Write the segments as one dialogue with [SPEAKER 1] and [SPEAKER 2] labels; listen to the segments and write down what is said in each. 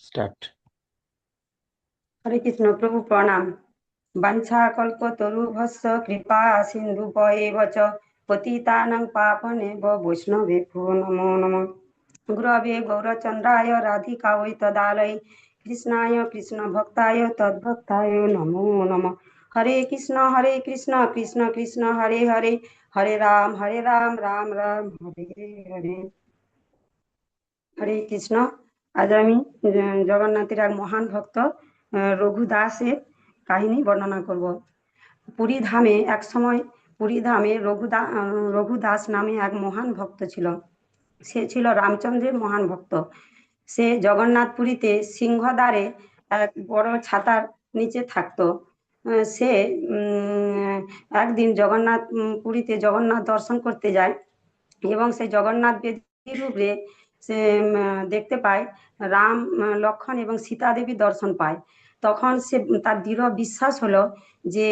[SPEAKER 1] Start.
[SPEAKER 2] হরে কৃষ্ণ। প্রভু প্রণাম। বাঞ্ছা কল্পতরুভস্য কৃপা সিন্ধুভ্যেব চ পতিতানাং পাবনেভ্য বৈষ্ণবেভ্যো নমো নমঃ। গুরবে গৌরচন্দ্রায় রাধিকায় তদালয় কৃষ্ণায় কৃষ্ণ ভক্তায় তদ্ভক্তায় নমো নমঃ। হরে কৃষ্ণ কৃষ্ণ কৃষ্ণ হরে হরে, হরে রাম রাম রাম হরে হরে। হরে কৃষ্ণ। আজ আমি জগন্নাথের এক মহান ভক্ত রঘু দাসের কাহিনী বর্ণনা করব। পুরী ধামে এক সময় পুরী ধামে রঘু দাস নামে এক মহান ভক্ত ছিল। সে ছিল রামচন্দ্রের মহান ভক্ত। সে জগন্নাথপুরীতে সিংহদ্বারে এক বড় ছাতার নিচে থাকতো। সে একদিন পুরীতে জগন্নাথ দর্শন করতে যায় এবং সে জগন্নাথ বেদির উপরে সে দেখতে পায় রাম, লক্ষ্মণ এবং সীতা দেবী দর্শন পায়। তখন সে তার দৃঢ় বিশ্বাস হলো যে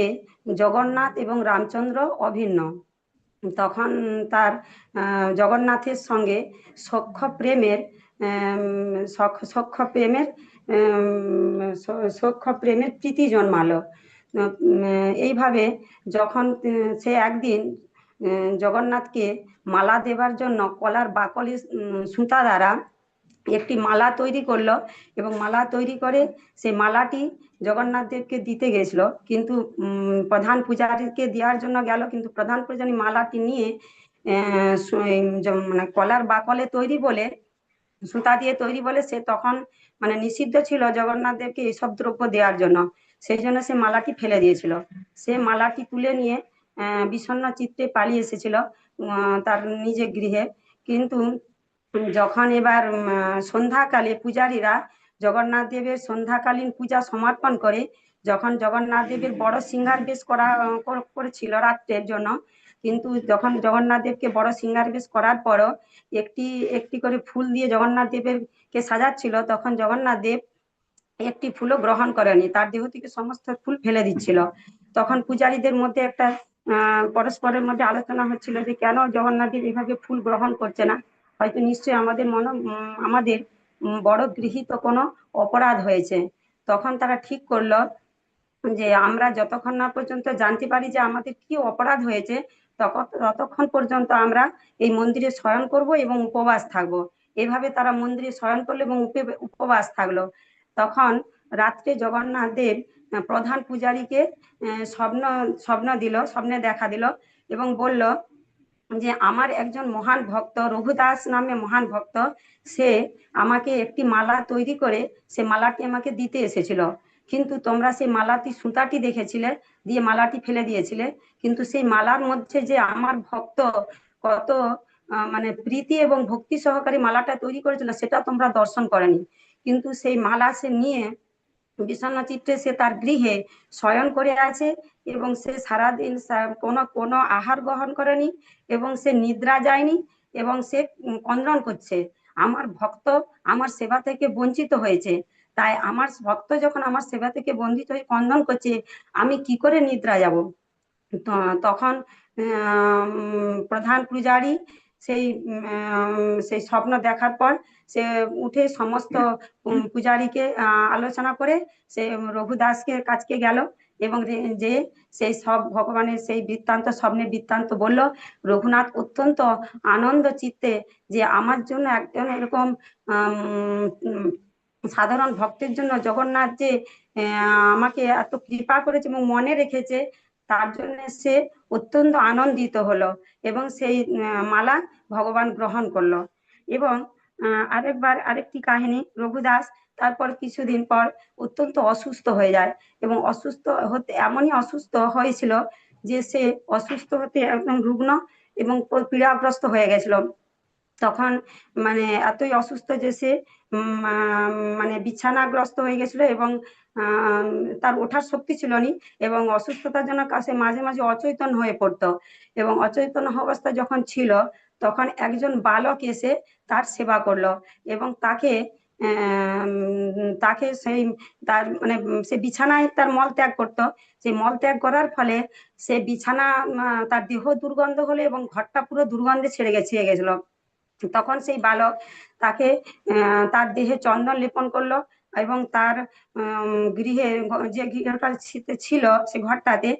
[SPEAKER 2] জগন্নাথ এবং রামচন্দ্র অভিন্ন। তখন তার জগন্নাথের সঙ্গে সখ্য প্রেমের সখ্য প্রেমের সখ্য প্রেমের প্রীতি জন্মালো। এইভাবে যখন সে একদিন জগন্নাথকে মালা দেবার জন্য কলার বাকলে সুতা দ্বারা একটি মালা তৈরি করলো এবং মালা তৈরি করে সেই মালাটি জগন্নাথ দেবকে দিতে গেছিল, কিন্তু প্রধান পূজারীকে দেওয়ার জন্য গেল, কিন্তু প্রধান পূজারী মালাটি নিয়ে মানে কলার বাকলে তৈরি বলে, সুতা দিয়ে তৈরি বলে সে তখন মানে নিষিদ্ধ ছিল জগন্নাথ দেবকে এইসব দ্রব্য দেওয়ার জন্য। সেই জন্য সে মালাটি ফেলে দিয়েছিল। সে মালাটি তুলে নিয়ে বিষণ্ণ চিত্তে পালিয়ে এসেছিল তার নিজের গৃহে। কিন্তু যখন এবার সন্ধ্যাকালে পূজারীরা জগন্নাথ দেবের সন্ধ্যাকালীন পূজা সমাপন করে, যখন জগন্নাথ দেবের বড় সিংহার বেশ করেছিল রাত্রের জন্য, কিন্তু যখন জগন্নাথ দেবকে বড় সিংহার বেশ করার পরও একটি একটি করে ফুল দিয়ে জগন্নাথ দেবের কে সাজাচ্ছিল, তখন জগন্নাথ দেব একটি ফুলও গ্রহণ করেনি, তার দেহ থেকে সমস্ত ফুল ফেলে দিচ্ছিল। তখন পূজারীদের মধ্যে একটা পরস্পরের মধ্যে আলোচনা হচ্ছিল যে কেন জগন্নাথ দেব এভাবে ফুল গ্রহণ করছে না, হয়তো নিশ্চয়ই আমাদের বড় গৃহীত কোনো অপরাধ হয়েছে। তখন তারা ঠিক করলো যে আমরা যতক্ষণ না পর্যন্ত জানতে পারি যে আমাদের কি অপরাধ হয়েছে, ততক্ষণ পর্যন্ত আমরা এই মন্দিরে শয়ন করব এবং উপবাস থাকবো। এভাবে তারা মন্দিরে শয়ন করলো এবং উপবাস থাকলো। তখন রাত্রে জগন্নাথ দেব প্রধান পূজারীকে স্বপ্ন স্বপ্নে দেখা দিল এবং বলল যে আমার একজন মহান ভক্ত রঘুদাস নামে মহান ভক্ত, সে আমাকে একটি মালা তৈরি করে সে মালাটি আমাকে দিতে এসেছিল, কিন্তু তোমরা সেই মালাটি সুতাটি দেখেছিলে, দিয়ে মালাটি ফেলে দিয়েছিলে, কিন্তু সেই মালার মধ্যে যে আমার ভক্ত কত মানে প্রীতি এবং ভক্তি সহকারে মালাটা তৈরি করেছিল সেটা তোমরা দর্শন করেনি। কিন্তু সেই মালা সে নিয়ে বিষণ্ণ চিত্তে সে তার গৃহে শয়ন করে আছে এবং সে সারাদিন কোনো কোনো আহার গ্রহণ করেনি এবং সে নিদ্রা যায়নি এবং সে ক্রন্দন করছে, আমার ভক্ত আমার সেবা থেকে বঞ্চিত হয়েছে। তাই আমার ভক্ত যখন আমার সেবা থেকে বঞ্চিত হয়ে ক্রন্দন করছে, আমি কি করে নিদ্রা যাব। তখন প্রধান পূজারী সেই স্বপ্ন দেখার পর সে উঠে সমস্ত পূজারীকে আলোচনা করে সে রঘুদাসকে কাছকে গেল এবং যে সেই সব ভগবানের সেই বৃত্তান্ত স্বপ্নের বৃত্তান্ত বলল। রঘুনাথ অত্যন্ত আনন্দ চিত্তে যে আমার জন্য একজন এরকম সাধারণ ভক্তের জন্য জগন্নাথ যে আমাকে এত কৃপা করেছে এবং মনে রেখেছে, তার জন্য সে অত্যন্ত আনন্দিত হলো এবং সেই মালা ভগবান গ্রহণ করলো। এবং আরেকটি কাহিনী, রঘুদাস তারপর কিছুদিন পর অত্যন্ত অসুস্থ হয়ে যায় এবং অসুস্থ হতে এমনই অসুস্থ হয়েছিল যে সে অসুস্থ হতে একদম রুগ্ন এবং পীড়াগ্রস্ত হয়ে গেছিল। তখন মানে এতই অসুস্থ যে সে মানে বিছানাগ্রস্ত হয়ে গেছিল এবং তার ওঠার শক্তি ছিল না এবং অসুস্থতার জন্য সে মাঝে মাঝে অচৈতন্য হয়ে পড়তো এবং অচৈতন্য অবস্থা যখন ছিল, তখন একজন বালক এসে তার সেবা করলো এবং তাকে সেই তার মানে সে বিছানায় তার মল ত্যাগ করতো। সেই মল ত্যাগ করার ফলে সে বিছানা তার দেহ দুর্গন্ধ হলো এবং ঘরটা পুরো দুর্গন্ধে ছেয়ে গেছিল। তখন সেই বালক তাকে তার দেহে চন্দন লেপন করলো এবং তার গৃহে যে গৃহটা ছিল সে ঘরটাতে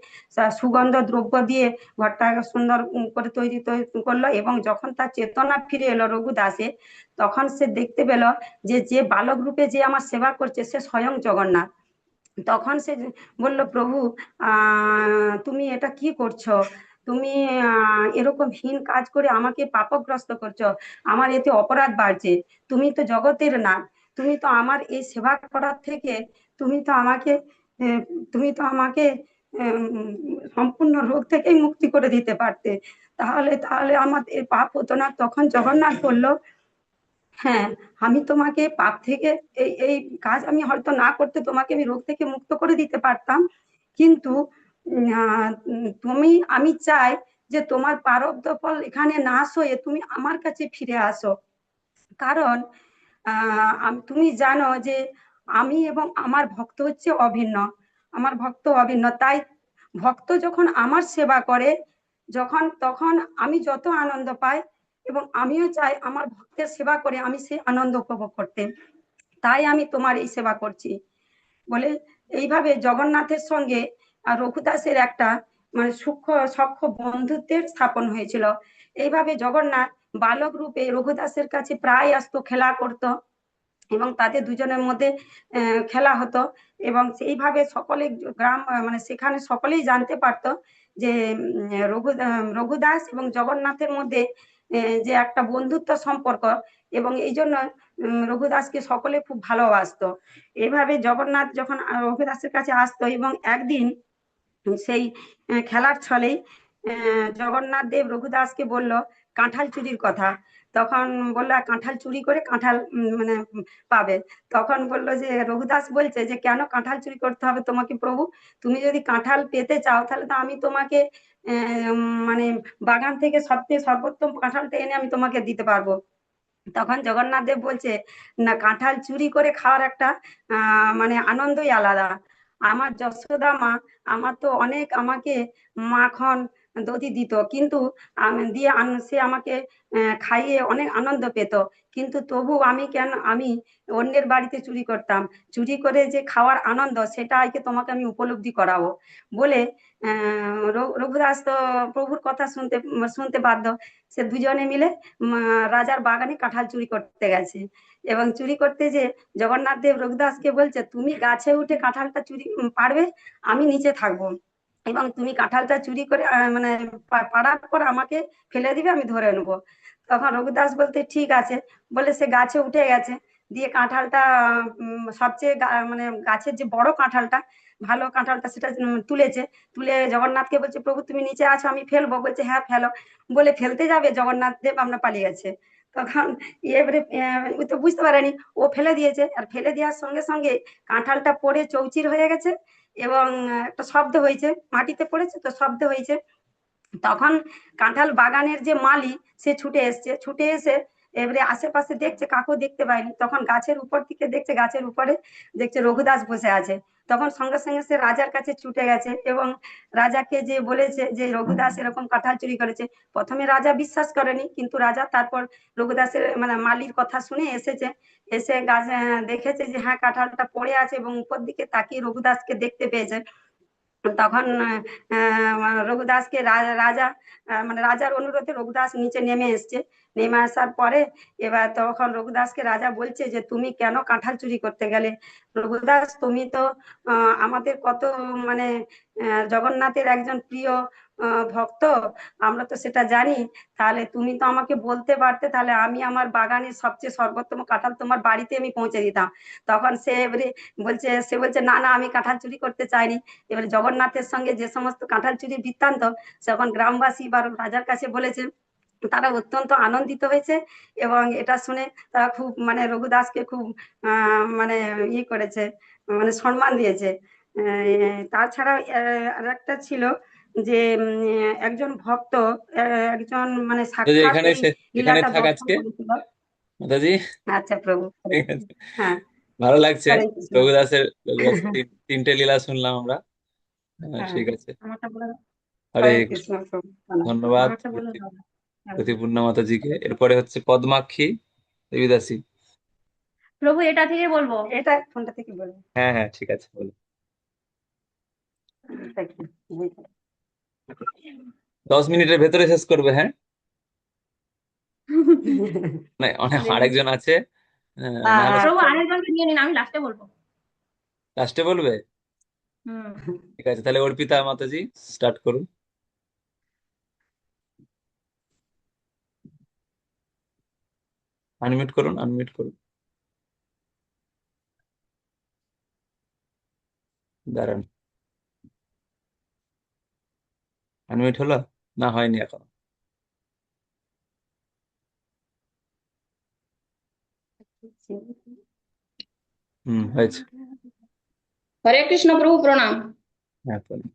[SPEAKER 2] সুগন্ধ দ্রব্য দিয়ে ঘরটা সুন্দর করে তৈরি করলো। এবং যখন তার চেতনা ফিরে এলো রঘু দাসে, তখন সে দেখতে পেল যে যে বালক রূপে যে আমার সেবা করছে সে স্বয়ং জগন্নাথ। তখন সে বলল, প্রভু তুমি এটা কি করছো? তুমি এরকম হীন কাজ করে আমাকে পাপগ্রস্ত করছো, আমার এতে অপরাধ বাড়ছে। তুমি তো জগতের নাথ, তুমি তো আমার এই সেবা করার থেকে তুমি তো আমাকে আহ, তুমি তো আমাকে সম্পূর্ণ রোগ থেকেই মুক্তি করে দিতে পারতে। তাহলে তাহলে আমার এ পাপ হতো না। তখন জগন্নাথ বলল, হ্যাঁ, আমি তোমাকে পাপ থেকে এই এই কাজ আমি হয়তো না করতে তোমাকে আমি রোগ থেকে মুক্ত করে দিতে পারতাম, কিন্তু তুমি আমি চাই যে তোমার প্রারব্ধ ফল এখানে নাশ হয়ে তুমি আমার কাছে ফিরে আসো। কারণ তুমি জানো যে আমি এবং আমার ভক্ত হচ্ছে অভিন্ন, আমার ভক্ত অভিন্ন। তাই ভক্ত যখন আমার সেবা করে, তখন আমি যত আনন্দ পাই, এবং আমিও চাই আমার ভক্তের সেবা করে আমি সেই আনন্দ উপভোগ করতে। তাই আমি তোমার এই সেবা করছি বলে এইভাবে জগন্নাথের সঙ্গে রঘুদাসের একটা মানে সূক্ষ্ম সখ্য বন্ধুত্বের স্থাপন হয়েছিল। এইভাবে জগন্নাথ বালক রূপে রঘুদাসের কাছে প্রায় আসতো, খেলা করত, এবং তাদের দুজনের মধ্যে খেলা হতো। এবং সেইভাবে সকলে গ্রাম মানে সেখানে সকলেই জানতে পারতো যে রঘুদাস এবং জগন্নাথের মধ্যে যে একটা বন্ধুত্ব সম্পর্ক, এবং এই জন্য রঘুদাসকে সকলে খুব ভালোবাসতো। এভাবে জগন্নাথ যখন রঘুদাসের কাছে আসতো, এবং একদিন সেই খেলার ছলেই জগন্নাথ দেব রঘুদাসকে বলল কাঁঠাল চুরির কথা। তখন বললো কাঁঠাল চুরি করে কাঁঠাল মানে পাবে। তখন বললো যে রঘুদাস বলছে যে কেন কাঁঠাল চুরি করতে হবে তোমাকে প্রভু? তুমি যদি কাঁঠাল পেতে চাও তাহলে তো আমি তোমাকে মানে বাগান থেকে সবচেয়ে সর্বোত্তম কাঁঠালটা এনে আমি তোমাকে দিতে পারবো। তখন জগন্নাথ দেব বলছে, না, কাঁঠাল চুরি করে খাওয়ার একটা মানে আনন্দই আলাদা। আমার যশোদা মা আমার তো অনেক আমাকে মাখন দধি দিত, কিন্তু দিয়ে সে আমাকে খাইয়ে অনেক আনন্দ পেত। কিন্তু তবু আমি কেন আমি অন্যের বাড়িতে চুরি করতাম? চুরি করে যে খাওয়ার আনন্দ সেটা আজকে তোমাকে আমি উপলব্ধি করাবো বলে রঘুদাস তো প্রভুর কথা শুনতে শুনতে বাধ্য। সে দুজনে মিলে রাজার বাগানে কাঁঠাল চুরি করতে গেছে। এবং চুরি করতে যে জগন্নাথ দেব রঘুদাসকে বলছে, তুমি গাছে উঠে কাঁঠালটা চুরি পারবে, আমি নিচে থাকবো, এবং তুমি কাঁঠালটা চুরি করে মানে পাড়ার পর আমাকে ফেলে দিবে, আমি ধরে নেবো। তখন রঘুদাস বলতে ঠিক আছে বলে সে গাছে উঠে গেছে। দিয়ে কাঁঠালটা সবচেয়ে মানে গাছের যে বড় কাঁঠালটা, ভালো কাঁঠালটা, সেটা তুলেছে। তুলে জগন্নাথকে বলছে, প্রভু তুমি নিচে আছো, আমি ফেলবো। বলছে হ্যাঁ ফেলো। বলে ফেলতে যাবে, জগন্নাথ দেব আমরা পালিয়ে গেছে। তখন এবারে ও তো বুঝতে পারেনি, ও ফেলে দিয়েছে। আর ফেলে দেওয়ার সঙ্গে সঙ্গে কাঁঠালটা পড়ে চৌচির হয়ে গেছে, এবং একটা শব্দ হয়েছে, মাটিতে পড়েছে তো শব্দ হয়েছে। তখন কাঁঠাল বাগানের যে মালি সে ছুটে এসছে, ছুটে এসে এবারে আশেপাশে দেখছে, কাকু দেখতে পায়নি। তখন গাছের উপর থেকে দেখছে, গাছের উপরে দেখছে রঘুদাস বসে আছে। তখন সঙ্গে সঙ্গে সে রাজার কাছে ছুটে গেছে, এবং রাজাকে যে বলেছে যে রঘুদাস এরকম কাঁঠাল চুরি করেছে। প্রথমে রাজা বিশ্বাস করেনি, কিন্তু রাজা তারপর রঘুদাসের মানে মালির কথা শুনে এসেছে। এসে গাছ দেখেছে যে হ্যাঁ কাঁঠালটা পড়ে আছে, এবং উপর দিকে তাকিয়ে রঘুদাসকে দেখতে পেয়েছে। তখন রঘুদাসকে রাজা মানে রাজার অনুরোধে রঘুদাস নিচে নেমে এসছে। নেমে আসার পরে এবার তখন রঘুদাসকে রাজা বলছে যে তুমি কেন কাঁঠাল চুরি করতে গেলে? রঘুদাস, তুমি তো আমাদের কত মানে জগন্নাথের একজন প্রিয় ভক্ত, আমরা তো সেটা জানি। তাহলে তুমি তো আমাকে বলতে পারতে, তাহলে আমি আমার বাগানের সবচেয়ে সর্বোত্তম কাঁঠাল তোমার বাড়িতে আমি পৌঁছে দিতাম। তখন সে বলছে না না, আমি কাঁঠাল চুরি করতে চাইনি। এবারে জগন্নাথের সঙ্গে যে সমস্ত কাঁঠাল চুরির বৃত্তান্ত যখন গ্রামবাসী বা রাজার কাছে বলেছে, তারা অত্যন্ত আনন্দিত হয়েছে। এবং এটা শুনে তারা খুব মানে রঘুদাসকে খুব মানে করেছে, মানে সম্মান দিয়েছে। তাছাড়া আর একটা ছিল যে একজন ভক্ত একজন মানে
[SPEAKER 1] যদি
[SPEAKER 2] সাক্ষাৎ
[SPEAKER 1] এখানে
[SPEAKER 2] এই
[SPEAKER 1] এখানে
[SPEAKER 2] লীলাটা
[SPEAKER 1] থাক
[SPEAKER 2] দর্শন
[SPEAKER 1] আজকে
[SPEAKER 2] করেছিল।
[SPEAKER 1] মাতাজি।
[SPEAKER 2] আচ্ছা প্রভু, হরে
[SPEAKER 1] ঠিক
[SPEAKER 2] কৃষ্ণ।
[SPEAKER 1] আছে,
[SPEAKER 2] হ্যাঁ,
[SPEAKER 1] ভালো লাগছে।
[SPEAKER 2] হরে কৃষ্ণ।
[SPEAKER 1] রঘুদাসের তিনটে লীলা শুনলাম আমরা।
[SPEAKER 2] হ্যাঁ,
[SPEAKER 1] ঠিক আছে।
[SPEAKER 2] আমারটা বলে দাও।
[SPEAKER 1] হরে
[SPEAKER 2] হরে
[SPEAKER 1] কৃষ্ণ।
[SPEAKER 2] কৃষ্ণ প্রভু, প্রণাম।
[SPEAKER 1] ধন্যবাদ
[SPEAKER 2] আমারটা বলে দাও। হ্যাঁ,
[SPEAKER 1] প্রতিপূর্ণা মাতাজিকে। এরপরে হচ্ছে পদ্মাক্ষী দেবীদাসী।
[SPEAKER 3] প্রভু এটা থেকে বলবো?
[SPEAKER 2] এটা ফোনটা থেকে বলবো।
[SPEAKER 1] হ্যাঁ হ্যাঁ ঠিক আছে, বলো।
[SPEAKER 2] এটা কি?
[SPEAKER 1] 10 মিনিটের ভেতরে শেষ করবে, হ্যাঁ? মানে অনেক আরেকজন আছে, না হলে
[SPEAKER 3] প্রভু আরেকজনকে নিয়ে নিন, আমি লাস্টে বলবো।
[SPEAKER 1] লাস্টে বলবে?
[SPEAKER 3] হুম।
[SPEAKER 1] ঠিক আছে, তাহলে অর্পিতা মাতাজি স্টার্ট করুন। আনমিউট করুন, আনমিউট করুন। দাঁড়ান, আনমিউট হলো? না, হয়নি এখন। হয়েছে।
[SPEAKER 4] হরে কৃষ্ণ প্রভু প্রণাম।
[SPEAKER 1] হ্যাঁ, বলুন।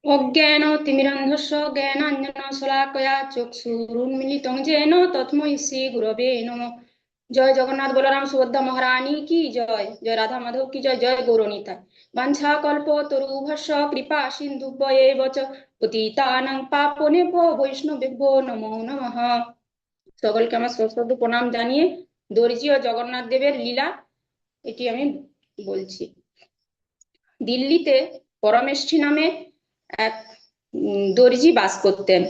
[SPEAKER 4] অজ্ঞান তিমিরান্ধস্য জ্ঞানাঞ্জন শলাকয়া চক্ষুরুন্মিলিতং যেন তস্मै শ্রী গুরবে নমঃ। জয় জগন্নাথ বলরাম সুভদ্রা মহারানী কি জয়, জয় রাধা মাধব কি জয়, জয় গৌরনীতায়। বাঞ্ছা কল্প তরুভস্য কৃপা সিন্ধুভ্যেব চ পতিতানাং পাবনেভ্যো বৈষ্ণবেভ্যো নমো নমঃ। সকলকে আমার সশ্রদ্ধ প্রণাম জানিয়ে দর্জি ও জগন্নাথ দেবের লীলা এটি আমি বলছি। দিল্লিতে পরমেষ্ঠী নামে এক দর্জি বাস করতেন।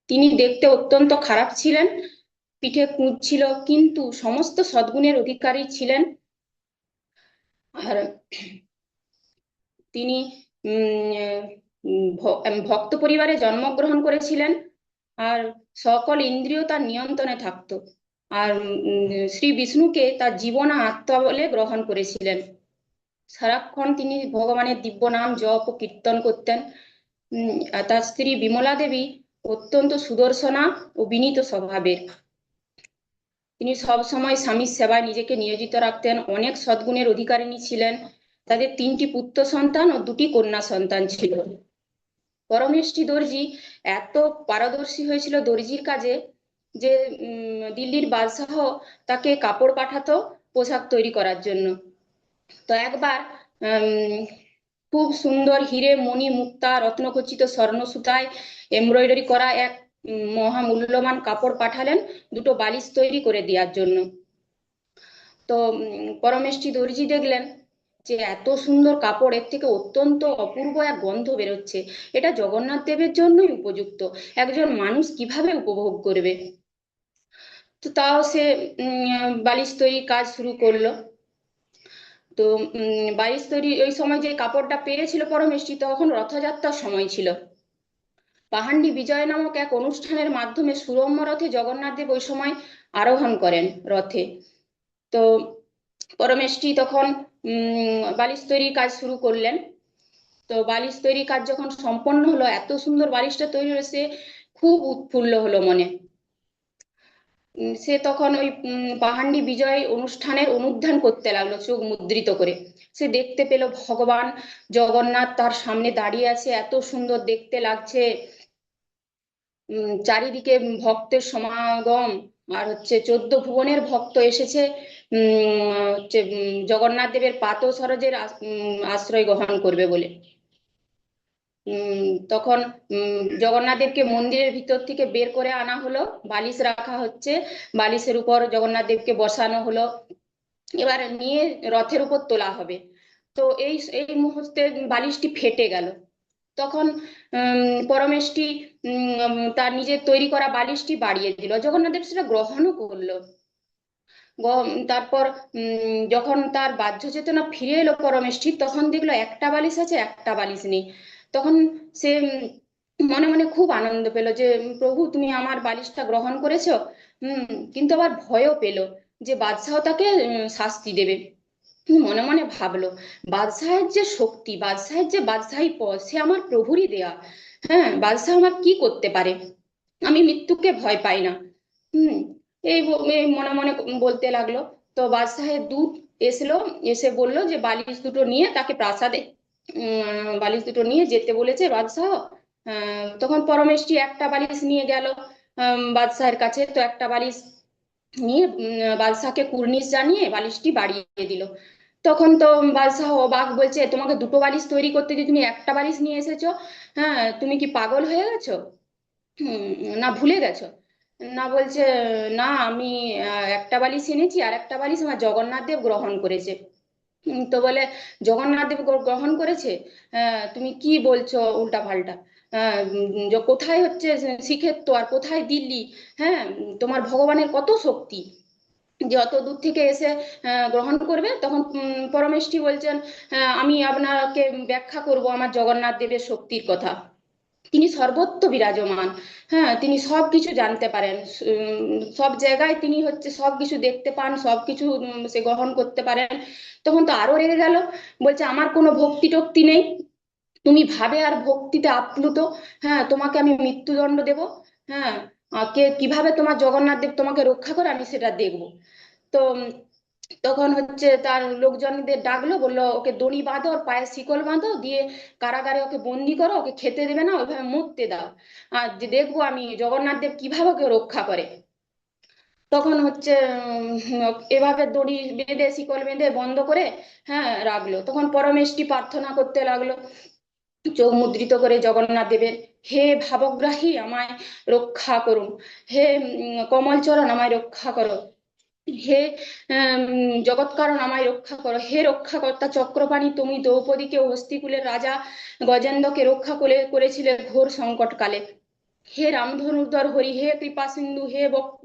[SPEAKER 4] তিনি দেখতে অত্যন্ত খারাপ ছিলেন, পিঠে কুঁচ ছিল, কিন্তু সমস্ত সদ্গুণের অধিকারী ছিলেন। আর তিনি ভক্ত পরিবারে জন্মগ্রহণ করেছিলেন, আর সকল ইন্দ্রিয় তার নিয়ন্ত্রণে থাকতো। আর শ্রী বিষ্ণুকে তার জীবন আত্মা বলে গ্রহণ করেছিলেন। সারাক্ষণ তিনি ভগবানের দিব্য নাম জপ ও কীর্তন করতেন। আর তার স্ত্রী বিমলা দেবী অত্যন্ত সুদর্শনা ও বিনীত স্বভাবের। তিনি সব সময় স্বামীর সেবায় নিজেকে নিয়োজিত রাখতেন। অনেক সদ্গুণের অধিকারিণী ছিলেন। তাদের 3টি পুত্র সন্তান ও 2টি কন্যা সন্তান ছিল। পরমেষ্ঠী দর্জি এত পারদর্শী হয়েছিল দর্জির কাজে যে দিল্লির বাদশাহ তাকে কাপড় পাঠাতো পোশাক তৈরি করার জন্য। তো একবার খুব সুন্দর হিরে মণি মুক্তা রত্নখচিত স্বর্ণ সুতায় এমব্রয়ডারি করা এক মহামূল্যবান কাপড় পাঠালেন 2টো বালিশ তৈরি করে দেওয়ার জন্য। তো পরমেষ্ঠী দর্জি দেখলেন যে এত সুন্দর কাপড়, এর থেকে অত্যন্ত অপূর্ব এক গন্ধ বেরোচ্ছে, এটা জগন্নাথ দেবের জন্যই উপযুক্ত, একজন মানুষ কিভাবে উপভোগ করবে। তো তাও সে বালিশ তৈরির কাজ শুরু করলো। তো বালিশ তৈরি ওই সময় যে কাপড়টা পেরেছিল পরমেষ্ঠী, তখন রথযাত্রার সময় ছিল। পাহান্ডি বিজয় নামক এক অনুষ্ঠানের মাধ্যমে সুরম্য রথে জগন্নাথ দেব ওই সময় আরোহণ করেন রথে। তো পরমেষ্ঠী তখন বালিশ তৈরির কাজ শুরু করলেন। তো বালিশ তৈরির কাজ যখন সম্পন্ন হলো, এত সুন্দর বালিশটা তৈরি হলো, সে খুব উৎফুল্ল হলো মনে। সে তখন ওই পাহান্ডি বিজয় অনুষ্ঠানের অনুধ্যান করতে লাগলো চোখ মুদ্রিত করে। সে দেখতে পেল ভগবান জগন্নাথ তার সামনে দাঁড়িয়ে আছে, এত সুন্দর দেখতে লাগছে। চারিদিকে ভক্তের সমাগম, আর 14 ভুবনের ভক্ত এসেছে জগন্নাথ দেবের পাদ সরোজের আশ্রয় গ্রহণ করবে বলে। তখন জগন্নাথ দেবকে মন্দিরের ভিতর থেকে বের করে আনা হলো, বালিশ রাখা হচ্ছে, বালিশের উপর জগন্নাথ দেবকে বসানো হলো, এবার নিয়ে রথের উপর তোলা হবে। তো এই এই মুহূর্তে বালিশটি ফেটে গেল। তখন পরমেষ্ঠী তার নিজের তৈরি করা বালিশটি বাড়িয়ে দিল, জগন্নাথ দেব সেটা গ্রহণও করলো। তারপর যখন তার বাহ্য চেতনা ফিরে এলো পরমেষ্ঠী, তখন দেখলো একটা বালিশ আছে, একটা বালিশ নেই। তখন সে মনে মনে খুব আনন্দ পেল যে প্রভু তুমি আমার বালিশটা গ্রহণ করেছো। কিন্তু আবার ভয়ও পেল যে বাদশাহ তাকে শাস্তি দেবে। মনে মনে ভাবলো, বাদশাহের যে শক্তি, বাদশাহের যে বাদশাহী পদ, সে আমার প্রভুরই দেয়া। হ্যাঁ, বাদশাহ আমার কি করতে পারে, আমি মৃত্যুকে ভয় পাই না। হুম এই মনে মনে বলতে লাগলো। তো বাদশাহের দূত এসলো, এসে বলল যে বালিশ দুটো নিয়ে তাকে প্রাসাদে বালিশ দুটো নিয়ে যেতে বলেছে বাদশাহ। তখন পরমেষ্ঠী একটা বালিশ নিয়ে গেল বাদশাহের কাছে। তো একটা বালিশ নিয়ে বাদশাহকে কুর্নিশ জানিয়ে বালিশটি বাড়িয়ে দিল। তখন তো বাদশাহ অবাক, বলছে তোমাকে 2টো বালিশ তৈরি করতে দিয়ে তুমি একটা বালিশ নিয়ে এসেছো, হ্যাঁ তুমি কি পাগল হয়ে গেছো, না ভুলে গেছো? না, বলছে না, আমি একটা বালিশ এনেছি, আর একটা বালিশ আমার জগন্নাথ দেব গ্রহণ করেছে। তো বলে জগন্নাথ দেব গ্রহণ করেছে? তুমি কি বলছো উল্টা পাল্টা? কোথায় হচ্ছে শ্রীক্ষেত্র আর কোথায় দিল্লি? হ্যাঁ, তোমার ভগবানের কত শক্তি যে অত দূর থেকে এসে গ্রহণ করবে। তখন পরমেষ্ঠী বলছেন, আমি আপনাকে ব্যাখ্যা করব আমার জগন্নাথ দেবের শক্তির কথা। তিনি সর্বত্র বিরাজমান। হ্যাঁ, তিনি সব কিছু জানতে পারেন, সব জায়গায় তিনি হচ্ছে সব কিছু দেখতে পান, সব কিছু সে গ্রহণ করতে পারেন। তখন তো আরো রেগে গেল, বলছে আমার কোনো ভক্তি টক্তি নেই, তুমি ভাবে আর ভক্তিতে আপ্লুত। হ্যাঁ, তোমাকে আমি মৃত্যুদণ্ড দেব। হ্যাঁ, কে কিভাবে তোমার জগন্নাথ দেব তোমাকে রক্ষা করে আমি সেটা দেখবো। তো তখন হচ্ছে তার লোকজনদের ডাকলো, বললো ওকে দড়ি বাঁধো, ওর পায়ে শিকল বাঁধো, দিয়ে কারাগারে ওকে বন্দি করো, ওকে খেতে দেবে না, ওইভাবে মরতে দাও, আর যে দেখবো আমি জগন্নাথ দেব কিভাবে ওকে রক্ষা করে। তখন হচ্ছে এভাবে দড়ি বেঁধে শিকল বেঁধে বন্ধ করে হ্যাঁ রাখলো। তখন পরমেষ্ঠী প্রার্থনা করতে লাগলো, চোখ মুদ্রিত করে জগন্নাথ দেবের, হে ভাবগ্রাহী আমায় রক্ষা করুন, হে কমলচরণ আমায় রক্ষা করো, হে জগৎ কারণ আমায় রক্ষা করো, হে রক্ষাকর্তা চক্রপাণি, তুমি দ্রৌপদীকে ও হস্তিকুলের রাজা গজেন্দ্রকে রক্ষা করেছিলে ঘোর সংকটকালে। হে রামধনুর্ধর হরি, হে কৃপা সিন্ধু, হে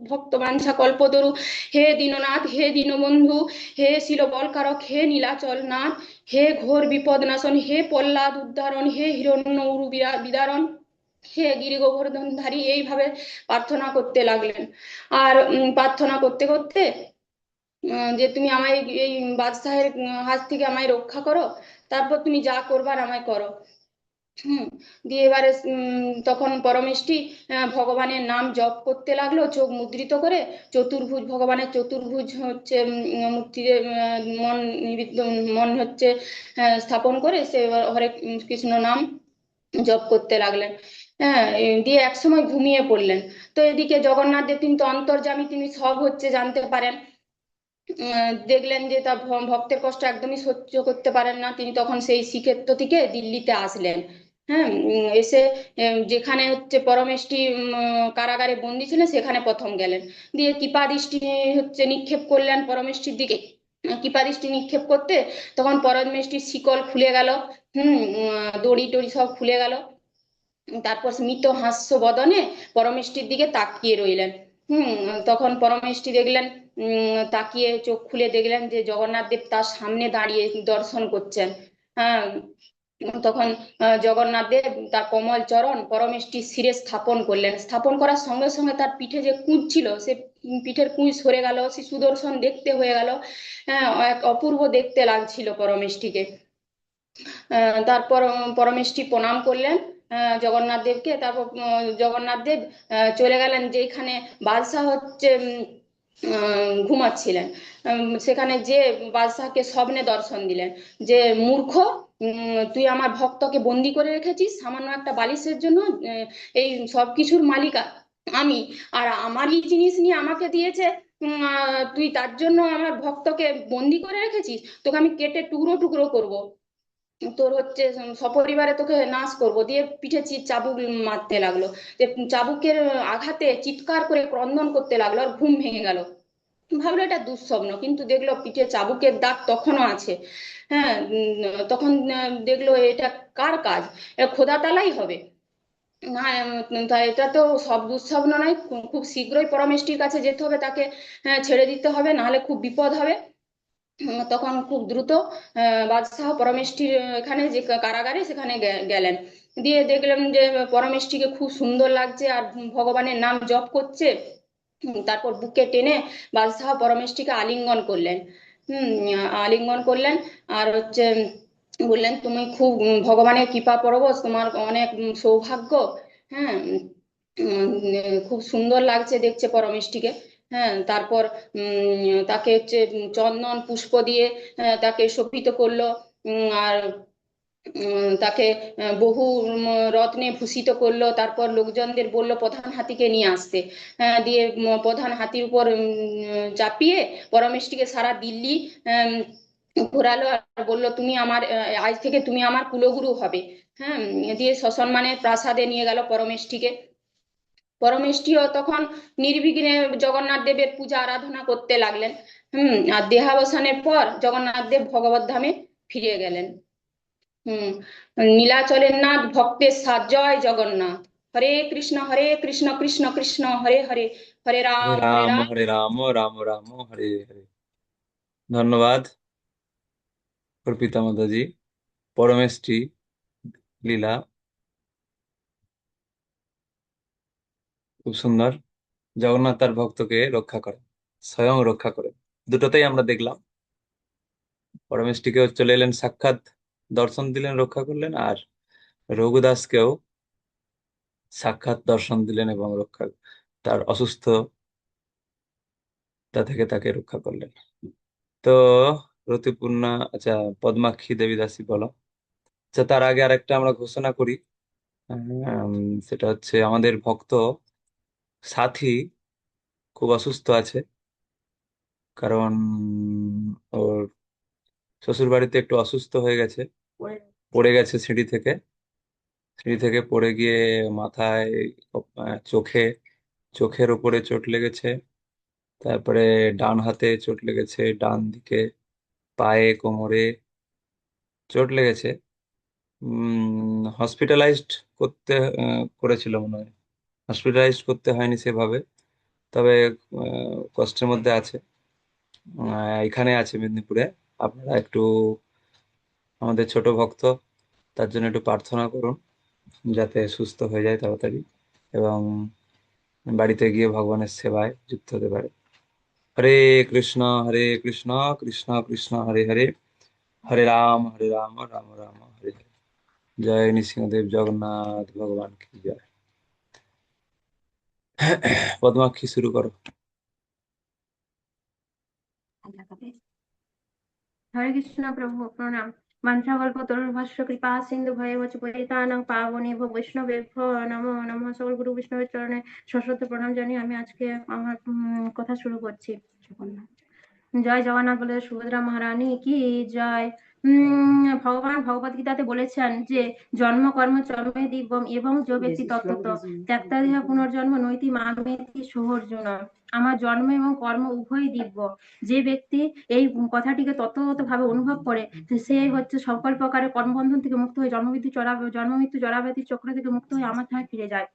[SPEAKER 4] ভক্তবাঞ্ছা কল্পতরু, হে দীননাথ, হে দীনবন্ধু, হে শিল বলকারক, হে নীলাচল নাথ, হে ঘোর বিপদ নাশন, হে প্রহ্লাদ উদ্ধারণ, হে হিরণ্য উরু বিদারণ, হে গিরি গোবর্ধনধারী। এইভাবে প্রার্থনা করতে লাগলেন। আর প্রার্থনা করতে করতে যে তুমি আমায় এই বাদশাহের হাত থেকে আমায় রক্ষা করো, তারপর তুমি যা করবার আমায় করো। হুম। দিয়ে এবারে তখন পরমেষ্ঠী ভগবানের নাম জপ করতে লাগলো চোখ মুদ্রিত করে, চতুর্ভুজ ভগবানের চতুর্ভুজ হচ্ছে মূর্তিতে মন নিবিদ্ধ, মন হচ্ছে স্থাপন করে সে এবার হরে কৃষ্ণ নাম জপ করতে লাগলেন। হ্যাঁ, দিয়ে একসময় ঘুমিয়ে পড়লেন। তো এদিকে জগন্নাথ দেব তিনি তো অন্তর্যামী, তিনি সব হচ্ছে জানতে পারেন। দেখলেন যে তার ভক্তের কষ্ট একদমই সহ্য করতে পারেন না, তিনি তখন সেই শ্রীক্ষেত্র থেকে দিল্লিতে আসলেন। হ্যাঁ, এসে যেখানে হচ্ছে পরমেষ্ঠী কারাগারে বন্দি ছিলেন সেখানে প্রথম গেলেন। দিয়ে কৃপা দৃষ্টি হচ্ছে নিক্ষেপ করলেন পরমেষ্ঠীর দিকে। কৃপা দৃষ্টি নিক্ষেপ করতে তখন পরমেষ্ঠীর শিকল খুলে গেল। দড়ি টড়ি সব খুলে গেল। তারপর স্মিত হাস্য বদনে পরমেষ্ঠীর দিকে তাকিয়ে রইলেন। হুম। তখন পরমেষ্ঠী দেখলেন, তাকিয়ে চোখ খুলে দেখলেন যে জগন্নাথ দেব তার সামনে দাঁড়িয়ে দর্শন করছেন। হ্যাঁ, তখন জগন্নাথ দেব তার কমল চরণ পরমেষ্ঠীর শিরে স্থাপন করলেন। স্থাপন করার সঙ্গে সঙ্গে তার পিঠে যে কুঁজ ছিল সে পিঠের কুঁজ সরে গেল, সে সুদর্শন দেখতে হয়ে গেল। হ্যাঁ, এক অপূর্ব দেখতে লাগছিল পরমেষ্ঠীকে। তারপর পরমেষ্ঠী প্রণাম করলেন জগন্নাথ দেবকে। তারপর জগন্নাথ দেব চলে গেলেন যেখানে বাদশাহ হচ্ছে ঘুমাচ্ছিলেন। সেখানে যে বাদশাহকে স্বপ্নে দর্শন দিলেন যে মূর্খ, তুই আমার ভক্তকে বন্দি করে রেখেছিস সামান্য একটা বালিশের জন্য। এই সব কিছুর মালিক আমি, আর আমারই জিনিস নিয়ে আমাকে দিয়েছে। তুই তার জন্য আমার ভক্তকে বন্দি করে রেখেছিস, তোকে আমি কেটে টুকরো টুকরো করব, তোর হচ্ছে সপরিবারে তোকে নাশ করব। দিয়ে পিঠে চাবুক মারতে লাগলো, যে চাবুকের আঘাতে চিৎকার করে ক্রন্দন করতে লাগলো, আর ঘুম ভেঙে গেল। ভাবলো এটা দুঃস্বপ্ন, কিন্তু দেখলো পিঠে চাবুকের দাগ তখনও আছে। হ্যাঁ, তখন দেখলো এটা কার কাজ, এটা খোদা তালাই হবে না। তা এটা তো সব দুঃস্বপ্ন নয়, খুব শীঘ্রই পরমেষ্ঠীর কাছে যেতে হবে, তাকে ছেড়ে দিতে হবে, নাহলে খুব বিপদ হবে। তখন খুব দ্রুত বাদশাহ পরমেষ্ঠীর এখানে যে কারাগারে সেখানে গেলেন। দিয়ে দেখলাম যে পরমেষ্ঠীকে খুব সুন্দর লাগছে আর ভগবানের নাম জপ করছে। তারপর বুকে টেনে বাদশাহ পরমেষ্ঠীকে আলিঙ্গন করলেন। আলিঙ্গন করলেন আর হচ্ছে বললেন তুমি খুব ভগবানের কৃপা পরবশ, তোমার অনেক সৌভাগ্য। হ্যাঁ, খুব সুন্দর লাগছে দেখছে পরমেষ্ঠীকে। হ্যাঁ, তারপর তাকে হচ্ছে চন্দন পুষ্প দিয়ে তাকে শোভিত করলো। আর তাকে বহু রত্নে ভূষিত করলো। তারপর লোকজনদের বলল প্রধান হাতিকে নিয়ে আসতে। দিয়ে প্রধান হাতির উপর চাপিয়ে পরমেষ্ঠীকে সারা দিল্লি ঘোরালো আর বললো তুমি আমার আজ থেকে তুমি আমার কুলগুরু হবে। হ্যাঁ, দিয়ে সসম্মানে প্রাসাদে নিয়ে গেল পরমেষ্ঠীকে। পরমেষ্ঠিও তখন নির্বিঘ্নে জগন্নাথ দেবের পূজা আরাধনা করতে লাগলেন। আর দেহাবসানের পর জগন্নাথ দেব ভগবত ধামে ফিরে গেলেন। হুম নীলাচলের নাথ ভক্তের সাথ, জয় জগন্নাথ। হরে কৃষ্ণ কৃষ্ণ কৃষ্ণ হরে হরে, হরে
[SPEAKER 1] হরে
[SPEAKER 4] রাম হরে
[SPEAKER 1] রাম
[SPEAKER 4] রাম।
[SPEAKER 1] হরে রাম রাম রাম হরে হরে। ধন্যবাদ অর্পিতা মাতাজি। পরমেষ্ঠি লীলা খুব সুন্দর। জগন্নাথ তার ভক্তকে রক্ষা করেন, স্বয়ং রক্ষা করেন, দুটোতেই আমরা দেখলাম। পরমেষ্ঠিকেও চলে এলেন, সাক্ষাৎ দর্শন দিলেন, রক্ষা করলেন, আর রঘুদাসকেও সাক্ষাৎ দর্শন দিলেন এবং রক্ষা, তার অসুস্থতা থেকে তাকে রক্ষা করলেন। তো রতিপূর্ণা, আচ্ছা পদ্মাক্ষী দেবী দাসী বলো। আচ্ছা তার আগে আরেকটা আমরা ঘোষণা করি। সেটা হচ্ছে আমাদের ভক্ত সাথী খুব অসুস্থ আছে, কারণ ওর শ্বশুর বাড়িতে একটু অসুস্থ হয়ে গেছে, পড়ে গেছে সিঁড়ি থেকে পড়ে গিয়ে মাথায়, চোখে, চোখের উপরে চোট লেগেছে, তারপরে ডান হাতে চোট লেগেছে, ডান দিকে পায়ে কোমরে চোট লেগেছে। হসপিটালাইজড করতে করেছিল মনে হয়, হসপিটালাইজড করতে হয়নি সেভাবে, তবে কষ্টের মধ্যে আছে। এখানে আছে মেদিনীপুরে। আপনারা একটু, আমাদের ছোট ভক্ত, তার জন্য একটু প্রার্থনা করুন যাতে সুস্থ হয়ে যায় তাড়াতাড়ি এবং বাড়িতে গিয়ে ভগবানের সেবায় যুক্ত হতে পারে। হরে কৃষ্ণ কৃষ্ণ কৃষ্ণ হরে হরে, হরে রাম রাম রাম হরে হরে। জয় নৃসিংহদেব জগন্নাথ ভগবান কি জয়। পদ্মাক্ষী শুরু করো।
[SPEAKER 3] হরে কৃষ্ণ প্রভু প্রণাম। মন্ত্রাকল্প তরুর্ভাস্য কৃপা সিন্ধু ভয়েবচ পতিতানাং পাবনেভ্যো বৈষ্ণবেভ্যো নমো নমঃ। সকল গুরু বৈষ্ণবের চরণে সশ্রদ্ধ প্রণাম জানিয়ে আমি আজকে আমার কথা শুরু করছি। জয় জগন্নাথ বলে সুভদ্রা মহারানী কি জয়। ভগবান ভগবত গীতাতে বলেছেন যে জন্ম কর্ম চরমে দিব্যম এবং যে ব্যক্তি তত্ত্বত ত্যাক্তাদেহ পুনর্জন্ম নৈতি মামেতি সোহর্জুন। আমার জন্ম এবং কর্ম উভয়ই দিব্য। যে ব্যক্তি এই কথাটিকে তত্ত্বগত ভাবে অনুভব করে সে হচ্ছে সকল প্রকারের কর্মবন্ধন থেকে মুক্ত হয়ে জন্মমৃত্যু জরাব্যাধির চক্র থেকে মুক্ত হয়ে আমার ধামে ফিরে যায়।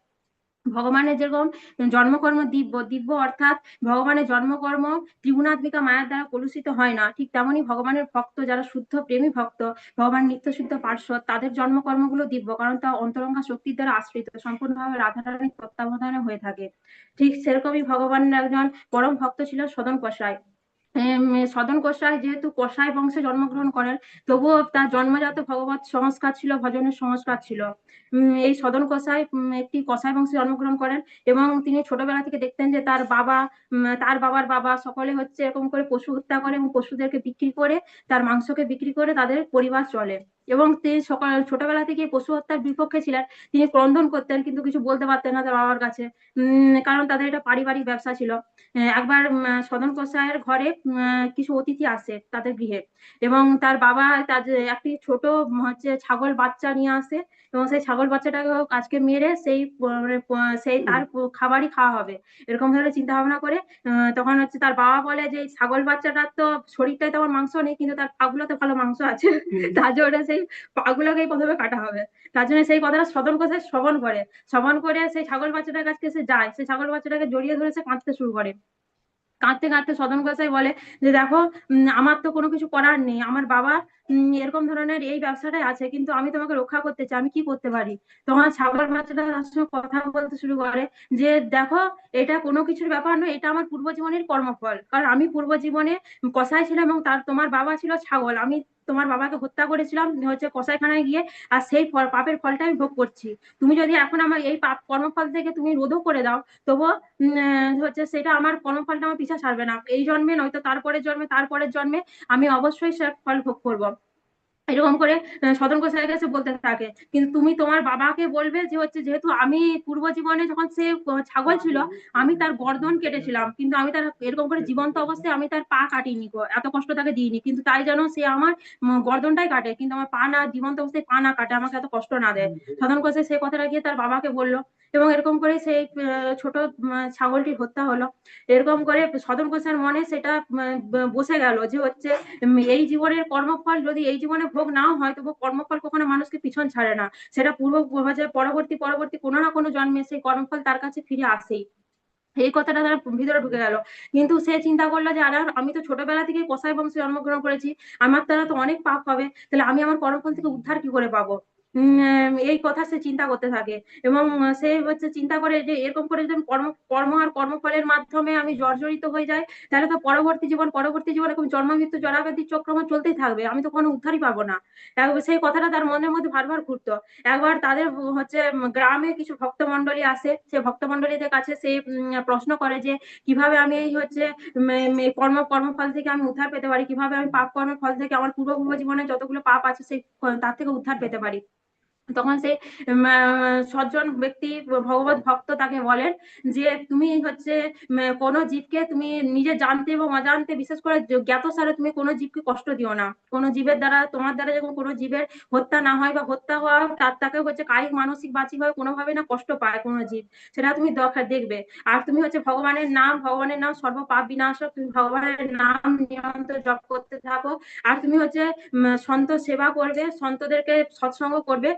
[SPEAKER 3] ভগবানের যেরকম জন্মকর্ম দিব্য, দিব্য অর্থাৎ ভগবানের জন্মকর্ম ত্রিগুণাত্মিকা মায়ার দ্বারা কলুষিত হয় না, ঠিক তেমনি ভগবানের ভক্ত যারা শুদ্ধ প্রেমী ভক্ত, ভগবান নিত্য শুদ্ধ পার্শ্বদ, তাদের জন্মকর্মগুলো দিব্য, কারণ তা অন্তরঙ্গা শক্তির দ্বারা আশ্রিত, সম্পূর্ণভাবে রাধারানীর তত্ত্বাবধানে হয়ে থাকে। ঠিক সেরকমই ভগবানের একজন পরম ভক্ত ছিল সদন কসাই। সদন কসাই যেহেতু কসাই বংশে জন্মগ্রহণ করেন, তবুও তার জন্মজাত ভগবত সংস্কার ছিল, ভজনের সংস্কার ছিল। এই সদন কসাই একটি কসাই বংশে জন্মগ্রহণ করেন এবং তিনি ছোটবেলা থেকে দেখতেন যে তার বাবা, তার বাবার বাবা সকলে হচ্ছে এরকম করে পশু হত্যা করে এবং পশুদেরকে বিক্রি করে, তার মাংসকে বিক্রি করে তাদের পরিবার চলে। এবং তিনি ছোটবেলা থেকে পশু হত্যার বিপক্ষে ছিলেন। তিনি ক্রন্দন করতেন কিন্তু কিছু বলতে পারতেন না তার বাবার কাছে, কারণ তাদের এটা পারিবারিক ব্যবসা ছিল। একবার সদন কসাইয়ের ঘরে কিছু অতিথি আসে তাদের গৃহে, এবং তার বাবা তাদের একটি ছোট হচ্ছে ছাগল বাচ্চা নিয়ে আসে, এবং সেই ছাগল বাচ্চাটাকে আজকে মেরে সেই তার খাবারই খাওয়া হবে, এরকম ধরে চিন্তা ভাবনা করে তখন হচ্ছে তার বাবা বলে যে ছাগল বাচ্চাটার তো শরীরটাই তেমন মাংস নেই, কিন্তু তার পাগুলোতে ভালো মাংস আছে, তার জন্য সেই পাগুলোকেই প্রথমে কাটা হবে। তার জন্য সেই কথাটা সদন কসাই শ্রবণ করে সেই ছাগল বাচ্চাটার কাছে সে যায়, সেই ছাগল বাচ্চাটাকে জড়িয়ে ধরে সে কাঁদতে শুরু করে। কাঁদতে কাঁদতে সদন গোসাই বলে যে দেখো, আমার তো কোনো কিছু করার নেই, আমার বাবা এরকম ধরনের এই ব্যবসাটাই আছে, কিন্তু আমি তোমাকে রক্ষা করতে চাই, আমি কি করতে পারি? তোমার ছাগল বাচ্চাটা তার সঙ্গে কথা বলতে শুরু করে যে দেখো, এটা কোনো কিছুর ব্যাপার নয়, এটা আমার পূর্ব জীবনের কর্মফল, কারণ আমি পূর্ব জীবনে কসাই ছিলাম এবং তোমার বাবা ছিল ছাগল, আমি তোমার বাবাকে হত্যা করেছিলাম হচ্ছে কসাইখানায় গিয়ে, আর সেই পাপের ফলটা আমি ভোগ করছি। তুমি যদি এখন আমার এই পাপ কর্মফল থেকে তুমি রোধও করে দাও, তবুও হচ্ছে সেটা আমার কর্মফলটা আমার পিছা ছাড়বে না, এই জন্মে নয়তো তারপরের জন্মে, তারপরের জন্মে আমি অবশ্যই সে ফল ভোগ করবো। এরকম করে সদন গোসাইয়ের কাছে বলতে থাকে। কিন্তু তুমি তোমার বাবাকে বলবে যে হচ্ছে যেহেতু আমি পূর্ব জীবনে যখন সে ছাগল ছিল আমি তার গর্দন কেটেছিলাম, কিন্তু আমি তার এরকম করে জীবন্ত অবস্থায় আমি তার পা কাটিনি গো, এত কষ্ট তাকে দিইনি, কিন্তু তাই যেন সে আমার গর্দনটাই কাটে, কিন্তু আমার পা না, জীবন্ত অবস্থায় পা না কাটে, আমাকে এত কষ্ট না দেয়। সদন গোসাই সেই কথাটা গিয়ে তার বাবাকে বললো, এবং এরকম করে সেই ছোট ছাগলটি হত্যা হলো। এরকম করে সদন গোসাইয়ের মনে সেটা বসে গেল যে হচ্ছে এই জীবনের কর্মফল যদি এই জীবনে ভোগ নাও হয়, তবু কর্মফল কখনো মানুষকে পিছন ছাড়ে না, সেটা হচ্ছে পরবর্তী পরবর্তী কোনো না কোনো জন্মে সেই কর্মফল তার কাছে ফিরে আসেই। এই কথাটা তার ভিতরে ঢুকে গেল। কিন্তু সে চিন্তা করলো যে আরে আমি তো ছোটবেলা থেকে কসাই বংশে জন্মগ্রহণ করেছি, আমার দ্বারা তো অনেক পাপ হবে, তাহলে আমি আমার কর্মফল থেকে উদ্ধার কি করে পাবো। এই কথা সে চিন্তা করতে থাকে, এবং সে হচ্ছে চিন্তা করে যে এরকম করে যদি আমি কর্ম কর্ম আর কর্মফলের মাধ্যমে আমি জর্জরিত হয়ে যাই, তাহলে তো পরবর্তী জীবন এরকম জন্ম মৃত্যু জরাব্যাধি চক্র আমার চলতেই থাকবে, আমি তো কোনো উদ্ধারই পাবো না। সেই কথাটা তার মনের মধ্যে বারবার ঘুরতো। একবার তাদের হচ্ছে গ্রামে কিছু ভক্তমন্ডলী আসে, সে ভক্তমন্ডলীদের কাছে সে প্রশ্ন করে যে কিভাবে আমি এই হচ্ছে কর্মফল থেকে আমি উদ্ধার পেতে পারি, কিভাবে আমি পাপ কর্মের ফল থেকে আমার পূর্ব জীবনে যতগুলো পাপ আছে সেই তার থেকে উদ্ধার পেতে পারি। তখন সেই সজ্জন ব্যক্তি ভগবত ভক্ত তাকে বলেন যে তুমি হচ্ছে কোনো জীবকে তুমি নিজে জানতে এবং অজান্তে, বিশেষ করে জ্ঞাত সারে তুমি কোনো জীবকে কষ্ট দিও না। কোনো জীবের দ্বারা, তোমার দ্বারা যখন কোনো জীবের হত্যা না হয় বা হত্যা হওয়া তাকে হচ্ছে কায়িক মানসিক বাচিক ভাবে কোনোভাবে না কষ্ট পায় কোনো জীব, সেটা তুমি দেখবে। আর তুমি হচ্ছে ভগবানের নাম সর্ব পাপ বিনাশক, তুমি ভগবানের নাম নিরন্তর জপ করতে থাকো। আর তুমি হচ্ছে সন্ত সেবা করবে, সন্তদেরকে সৎসঙ্গ করবে,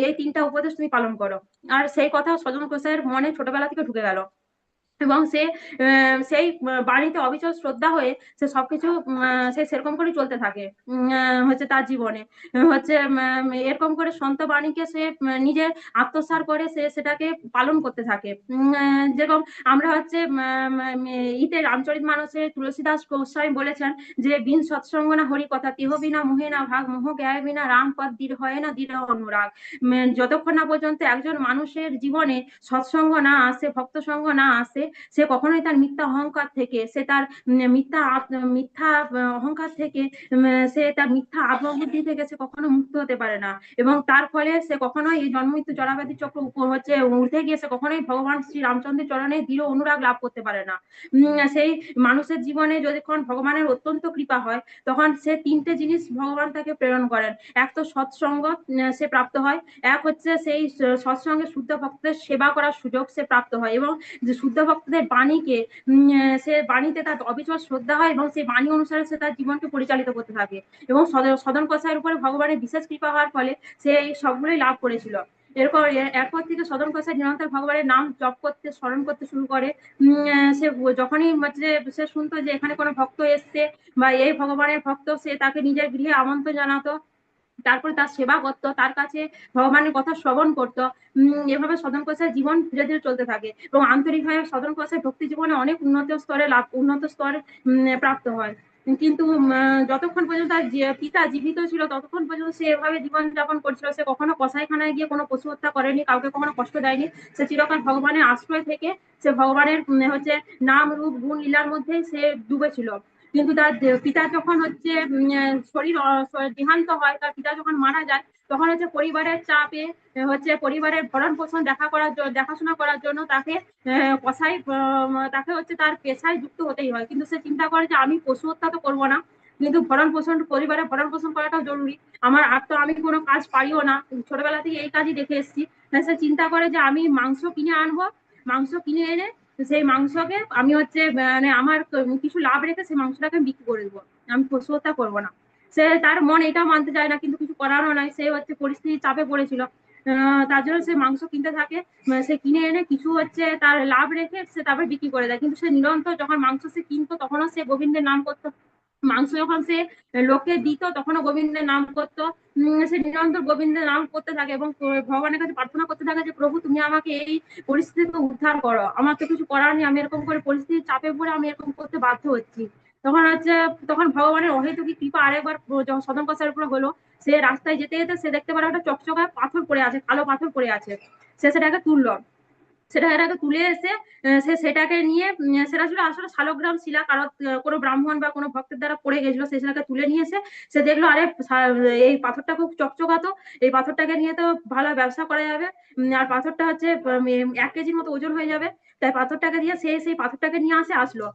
[SPEAKER 3] এই 3টা উপদেশ তুমি পালন করো। আর সেই কথা সজন কোষের মনে ছোটবেলা থেকে ঢুকে গেল, এবং সে সেই বাণীতে অবিচল শ্রদ্ধা হয়ে সে সবকিছু সে সেরকম করে চলতে থাকে হচ্ছে তার জীবনে। হচ্ছে এরকম করে সন্ত বাণীকে সে নিজের আত্মসাৎ করে সে সেটাকে পালন করতে থাকে। যেরকম আমরা হচ্ছে ইতে রামচরিত মানসে তুলসীদাস গোস্বামী বলেছেন যে বিন সৎসঙ্গ না হরি কথা, তেহ বিনা মোহে না ভাগ, মোহ জ্ঞায় বিনা রাম পদ দৃঢ় হয় না দৃঢ় অনুরাগ। যতক্ষণ না পর্যন্ত একজন মানুষের জীবনে সৎসঙ্গ না আসে, ভক্ত সঙ্গ না আসে, সে কখনোই তার মিথ্যা অহংকার থেকে, সে তার মিথ্যা অহংকার থেকে, সে তার মিথ্যা আত্মবুদ্ধি থেকে সে কখনো মুক্ত হতে পারে না, এবং তার ফলে সে কখনোই এই জন্ম মৃত্যু জরাব্যাধি চক্র হচ্ছে উঠে গিয়ে সে কখনোই ভগবান শ্রী রামচন্দ্রের চরণে দৃঢ় অনুরাগ লাভ করতে পারে না। সেই মানুষের জীবনে যখন ভগবানের অত্যন্ত কৃপা হয়, তখন সে 3টে জিনিস ভগবান তাকে প্রেরণ করেন। এক তো সৎসঙ্গ সে প্রাপ্ত হয়, এক হচ্ছে সেই সৎসঙ্গে শুদ্ধ ভক্তের সেবা করার সুযোগ সে প্রাপ্ত হয়, এবং যে শুদ্ধ ভক্তদের বাণীকে সে বাণীতে তার অবিচল শ্রদ্ধা হয়, এবং সেই বাণী অনুসারে সে তার জীবনকে পরিচালিত করতে থাকে। এবং সদন কসাইয়ের উপরে ভগবানের বিশেষ কৃপা হওয়ার ফলে সে এই সবগুলোই লাভ করেছিল। এরপর থেকে সদন কসাই নিরন্তর ভগবানের নাম জপ করতে, স্মরণ করতে শুরু করে। সে যখনই সে শুনতো যে এখানে কোনো ভক্ত এসছে বা এই ভগবানের ভক্ত, সে তাকে নিজের গৃহে আমন্ত্রণ জানাতো, তারপরে তার সেবা করতো, তার কাছে ভগবানের কথা শ্রবণ করতো। এভাবে সদন কোষের জীবন ধীরে ধীরে চলতে থাকে, এবং আন্তরিকভাবে সদন কোষের ভক্তি জীবনে অনেক উন্নত স্তর প্রাপ্ত হয়। কিন্তু যতক্ষণ পর্যন্ত তার পিতা জীবিত ছিল ততক্ষণ পর্যন্ত সে এভাবে জীবন যাপন করছিল। সে কখনো কসাইখানায় গিয়ে কোনো পশু হত্যা করেনি, কাউকে কখনো কষ্ট দেয়নি। সে চিরকাল ভগবানের আশ্রয় থেকে সে ভগবানের হচ্ছে নাম রূপ গুণ লীলার মধ্যেই সে ডুবেছিল। কিন্তু তার পিতা যখন হচ্ছে শরীর দেহান্ত হয়, তার পিতা যখন মারা যায়, তখন হচ্ছে পরিবারের চাপে হচ্ছে পরিবারের ভরণ পোষণ দেখাশোনা করার জন্য তাকে কসাই তাকে হচ্ছে তার পেশায় যুক্ত হতেই হয়। কিন্তু সে চিন্তা করে যে আমি পশু হত্যা তো করবো না, কিন্তু পরিবারের ভরণ পোষণ করাটাও জরুরি। আর তো আমি কোনো কাজ পারিও না, ছোটবেলা থেকে এই কাজই দেখে এসেছি। সে চিন্তা করে যে আমি মাংস কিনে আনবো, মাংস কিনে এনে সেই মাংসকে আমি হচ্ছে মানে আমার কিছু লাভ রেখে সেই মাংসটাকে বিক্রি করে দেবো, আমি পশু হত্যা করবো না। সে তার মন এটাও মানতে চায় না, কিন্তু কিছু করারও নাই, সে হচ্ছে পরিস্থিতির চাপে পড়েছিল। তার জন্য সে মাংস কিনতে থাকে, সে কিনে এনে কিছু হচ্ছে তার লাভ রেখে সে তারপরে বিক্রি করে দেয়। কিন্তু সে নিরন্তর যখন মাংস সে কিনতো তখনও সে গোবিন্দের নাম করতো, মাংস যখন সে লোককে দিত তখনও গোবিন্দের নাম করতো। সে নিরন্তর গোবিন্দের নাম করতে থাকে, এবং ভগবানের কাছে প্রার্থনা করতে থাকে যে প্রভু তুমি আমাকে এই পরিস্থিতি থেকে উদ্ধার করো, আমার তো কিছু করার নেই, আমি এরকম করে পরিস্থিতির চাপে পড়ে আমি এরকম করতে বাধ্য হচ্ছি। তখন ভগবানের অহেতুকী কৃপা আরেকবার সদন কসাইয়ের উপরে হলো। সে রাস্তায় যেতে যেতে সে দেখতে পারে একটা চকচকা পাথর পড়ে আছে, কালো পাথর পড়ে আছে। সে সেটাকে তুললো, সেটা এটাকে তুলে এসে সে সেটাকে নিয়ে সেটা ছিল আসলে শালগ্রাম শিলা, কারো কোনো ব্রাহ্মণ বা কোনো ভক্তের দ্বারা পড়ে গেছিল, সে সেটাকে তুলে নিয়ে এসে সে দেখলো আরে এই পাথরটা খুব চকচকাতো, এই পাথরটাকে নিয়ে তো ভালো ব্যবসা করা যাবে, আর পাথরটা হচ্ছে 1 কেজির মতো ওজন হয়ে যাবে। তাই পাথরটাকে দিয়ে সেই পাথরটাকে নিয়ে আসলো,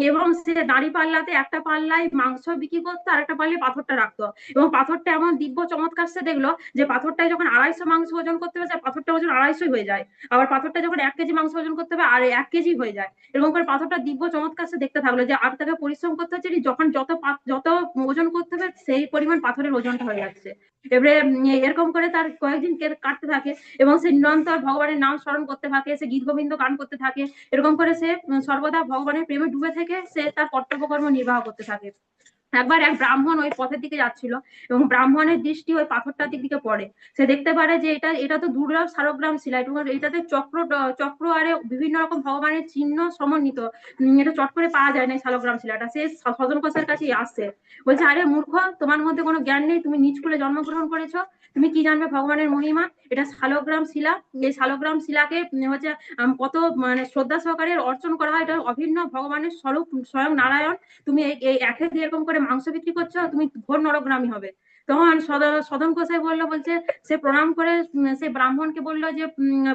[SPEAKER 3] এবং সে দাঁড়ি পাল্লাতে একটা পাল্লায় মাংস বিক্রি করতো আর একটা পাল্লায় পাথরটা রাখতো। এবং পাথরটা এমন দিব্য চমৎকার সে দেখলো যে পাথরটায় যখন 250 মাংস ওজন করতে হবে, পাথরটা ওজন 250 হয়ে যায়। আবার পাথরটা যখন 1 কেজি মাংস ওজন করতে হবে আর 1 কেজি হয়ে যায়। এরকম করে পাথরটা দিব্য চমৎকার সে দেখতে থাকলো, যে আর তাকে পরিশ্রম করতে হচ্ছে যখন যত ওজন করতে হবে সেই পরিমাণ পাথরের ওজনটা হয়ে যাচ্ছে। এবারে এরকম করে তার কয়েকদিন কাটতে থাকে, এবং সে নিরন্তর ভগবানের নাম স্মরণ করতে থাকে, সে গীত গোবিন্দ গান করতে থাকে। এরকম করে সে সর্বদা ভগবানের প্রেমে ডুবে থেকে সে তার কর্তব্য কর্ম নির্বাহ করতে থাকে। একবার এক ব্রাহ্মণ ওই পথের দিকে যাচ্ছিল, এবং ব্রাহ্মণের দৃষ্টি ওই পাথরটার দিকে পড়ে। সে দেখতে পারে যে এটা তো দুর্লভ শালগ্রাম শিলা, এটাতে চক্র আরে বিভিন্ন রকম ভগবানের চিহ্ন সমন্বিত, এটা চট করে পাওয়া যায় না এই শালগ্রাম শিলাটা। সে সদন কোষের কাছে আসছে, বলছে আরে মূর্খ, তোমার মধ্যে কোনো জ্ঞান নেই, তুমি নিজ কুলে জন্মগ্রহণ করেছো, তুমি কি জানবে ভগবানের মহিমা? এটা শালগ্রাম শিলা, এই শালগ্রাম শিলাকে হচ্ছে কত মানে শ্রদ্ধা সহকারে অর্চন করা হয়, এটা অভিন্ন ভগবানের স্বরূপ, স্বয়ং নারায়ণ। তুমি এই 1 কেজি এরকম করে মাংস বিক্রি করছো, তুমি ঘোর নরগ্রামী হবে। তখন সদন গোসাই বলছে, সে প্রণাম করে সে ব্রাহ্মণকে বললো যে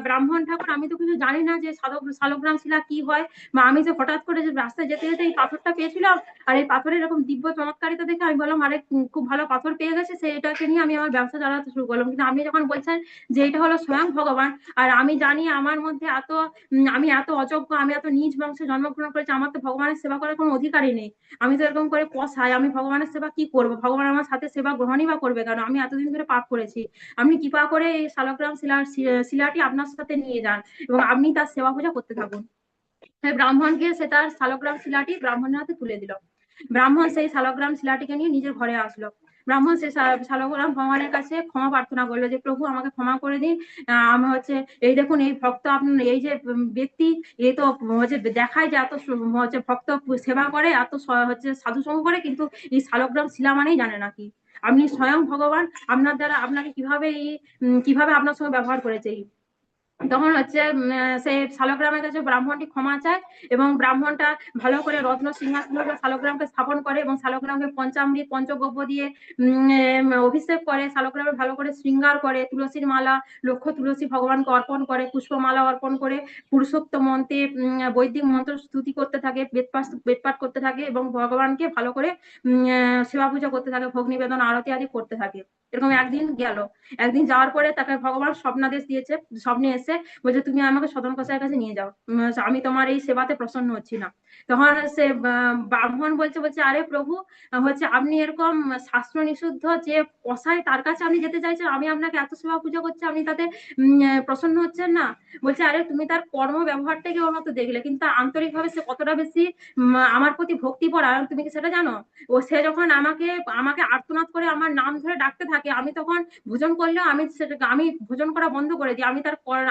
[SPEAKER 3] ব্রাহ্মণ ঠাকুর, আমি তো কিছু জানি না যে শালগ্রাম শিলা কি হয়, বা আমি যে হঠাৎ করে যে রাস্তায় যেতে যেতে এই পাথরটা পেয়েছিলাম, আর এই পাথরের এরকম দিব্য চমৎকারিতা দেখে আমি বললাম আরে খুব ভালো পাথর পেয়ে গেছে, সেটাকে নিয়ে আমি আমার ব্যবসা চালাতে শুরু করলাম। কিন্তু আপনি যখন বলছেন যে এটা হলো স্বয়ং ভগবান, আর আমি জানি আমার মধ্যে আমি এত অযোগ্য, আমি এত নিজ বংশে জন্মগ্রহণ করেছি, আমার তো ভগবানের সেবা করার কোনো অধিকারই নেই, আমি তো এরকম করে কসাই, আমি ভগবানের সেবা কি করব, ভগবান আমার সাথে সেবা গ্রহণই বা করবে কেন, আমি এতদিন ধরে পাপ করেছি, আপনি কৃপা করে এই শালগ্রাম শিলাটি আপনার সাথে নিয়ে যান, এবং আপনি তার সেবা পূজা করতে থাকুন। ব্রাহ্মণকে সে তার শালগ্রাম শিলাটি ব্রাহ্মণের হাতে তুলে দিল। ব্রাহ্মণ সেই শালগ্রাম শিলাটিকে নিয়ে নিজের ঘরে আসলো। ব্রাহ্মণ সেই শালগ্রাম ভগবানের কাছে ক্ষমা প্রার্থনা করলো যে প্রভু আমাকে ক্ষমা করে দিন, আমি হচ্ছে এই দেখুন এই ভক্ত আপনার এই যে ব্যক্তি, এই তো হচ্ছে দেখায় যে এত হচ্ছে ভক্ত সেবা করে, এত হচ্ছে সাধু সঙ্গ করে, কিন্তু এই শালগ্রাম শিলা মানেই জানে নাকি, আপনি স্বয়ং ভগবান, আপনার দ্বারা আপনাকে কিভাবে আপনার সঙ্গে ব্যবহার করেছে। তখন হচ্ছে সে শালগ্রামের কাছে ব্রাহ্মণটি ক্ষমা চায়, এবং ব্রাহ্মণটা ভালো করে রত্ন সিংহাসন শালগ্রামকে স্থাপন করে, এবং শালগ্রামকে পঞ্চামৃত পঞ্চগব্য দিয়ে অভিষেক করে, শালগ্রামে ভালো করে শৃঙ্গার করে, তুলসীর মালা, লক্ষ তুলসী ভগবানকে অর্পণ করে, পুষ্পমালা অর্পণ করে, পুরুষোক্ত মন্ত্রে বৈদিক মন্ত্র স্তুতি করতে থাকে, বেদপাঠ করতে থাকে, এবং ভগবানকে ভালো করে সেবা পূজা করতে থাকে, ভোগ নিবেদন আরতি আদি করতে থাকে। এরকম একদিন গেল, একদিন যাওয়ার পরে তাকে ভগবান স্বপ্নাদেশ দিয়েছে, স্বপ্নে এসে বলছে তুমি আমাকে সদন কসাইয়ের কাছে নিয়ে যাও, আমি তোমার এই সেবাতে প্রসন্ন হচ্ছি না। তখন সে ব্রাহ্মণ বলছে আরে প্রভু, হচ্ছে আপনি এরকম শাস্ত্র নিষিদ্ধ যে কসাই তার কাছে আপনি যেতে চাইছেন, আমি আপনাকে এত সেবা পূজা করছি, আপনি তাতে প্রসন্ন হচ্ছেন না। বলছে আরে তুমি তার কর্ম ব্যবহারটাকে ওর মতো দেখলে, কিন্তু তার আন্তরিক ভাবে সে কতটা বেশি আমার প্রতি ভক্তি পড়া তুমি কি সেটা জানো? সে যখন আমাকে আমাকে আর্তনাদ করে আমার নাম ধরে ডাকতে থাকে, আমি তখন ভোজন করলেও আমি ভোজন করা বন্ধ করে দিই,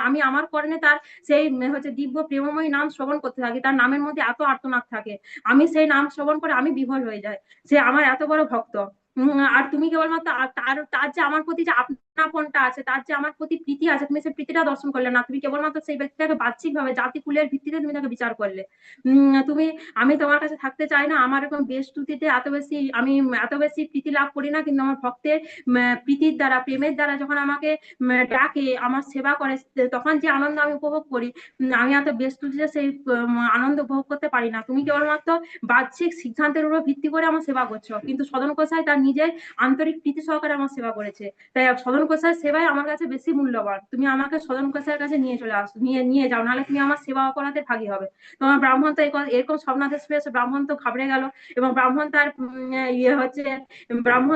[SPEAKER 3] আমি আমার কর্ণে তার সেই হচ্ছে দিব্য প্রেমময় নাম শ্রবণ করতে থাকি, তার নামের মধ্যে এত আর্তনাদ থাকে, আমি সেই নাম শ্রবণ করে আমি বিভোর হয়ে যাই, সে আমার এত বড় ভক্ত। আর তুমি কেবলমাত্র তার যে আমার প্রতি যে আপনাপনটা আছে, তার যে আমার প্রতি প্রীতি আছে, তুমি সেই প্রীতিটা দর্শন করলে না, তুমি কেবলমাত্র সেই ব্যক্তিটাকে বাহ্যিক ভাবে জাতি কুলের ভিত্তিতে তুমি তাকে বিচার করলে। তুমি আমি তোমার কাছে থাকতে চাই না, আমার এরকম বেস্তুতিতে আমি এত বেশি প্রীতি লাভ করি না, কিন্তু আমার ভক্তের প্রীতির দ্বারা প্রেমের দ্বারা যখন আমাকে ডাকে, আমার সেবা করে, তখন যে আনন্দ আমি উপভোগ করি, আমি এত বেস্তুতিতে সেই আনন্দ উপভোগ করতে পারি না। তুমি কেবলমাত্র বাহ্যিক সিদ্ধান্তের উপর ভিত্তি করে আমার সেবা করছো, কিন্তু সদন কোসাই তার নিজের আন্তরিক প্রীতি সহকারে আমার সেবা করেছে, তাই সদন কোসাই সেবাই আমার কাছে বেশি মূল্যবান। তুমি আমাকে সদন কোসাইয়ের কাছে নিয়ে চলে আসো, নিয়ে যাও, নাহলে তুমি আমার সেবা অপরাধে ভাগী হবে। তোমার ব্রাহ্মণ তো এরকম স্বপ্নাদেশ পেয়েছে, ব্রাহ্মণ তো ঘাবড়ে গেল, এবং ব্রাহ্মণ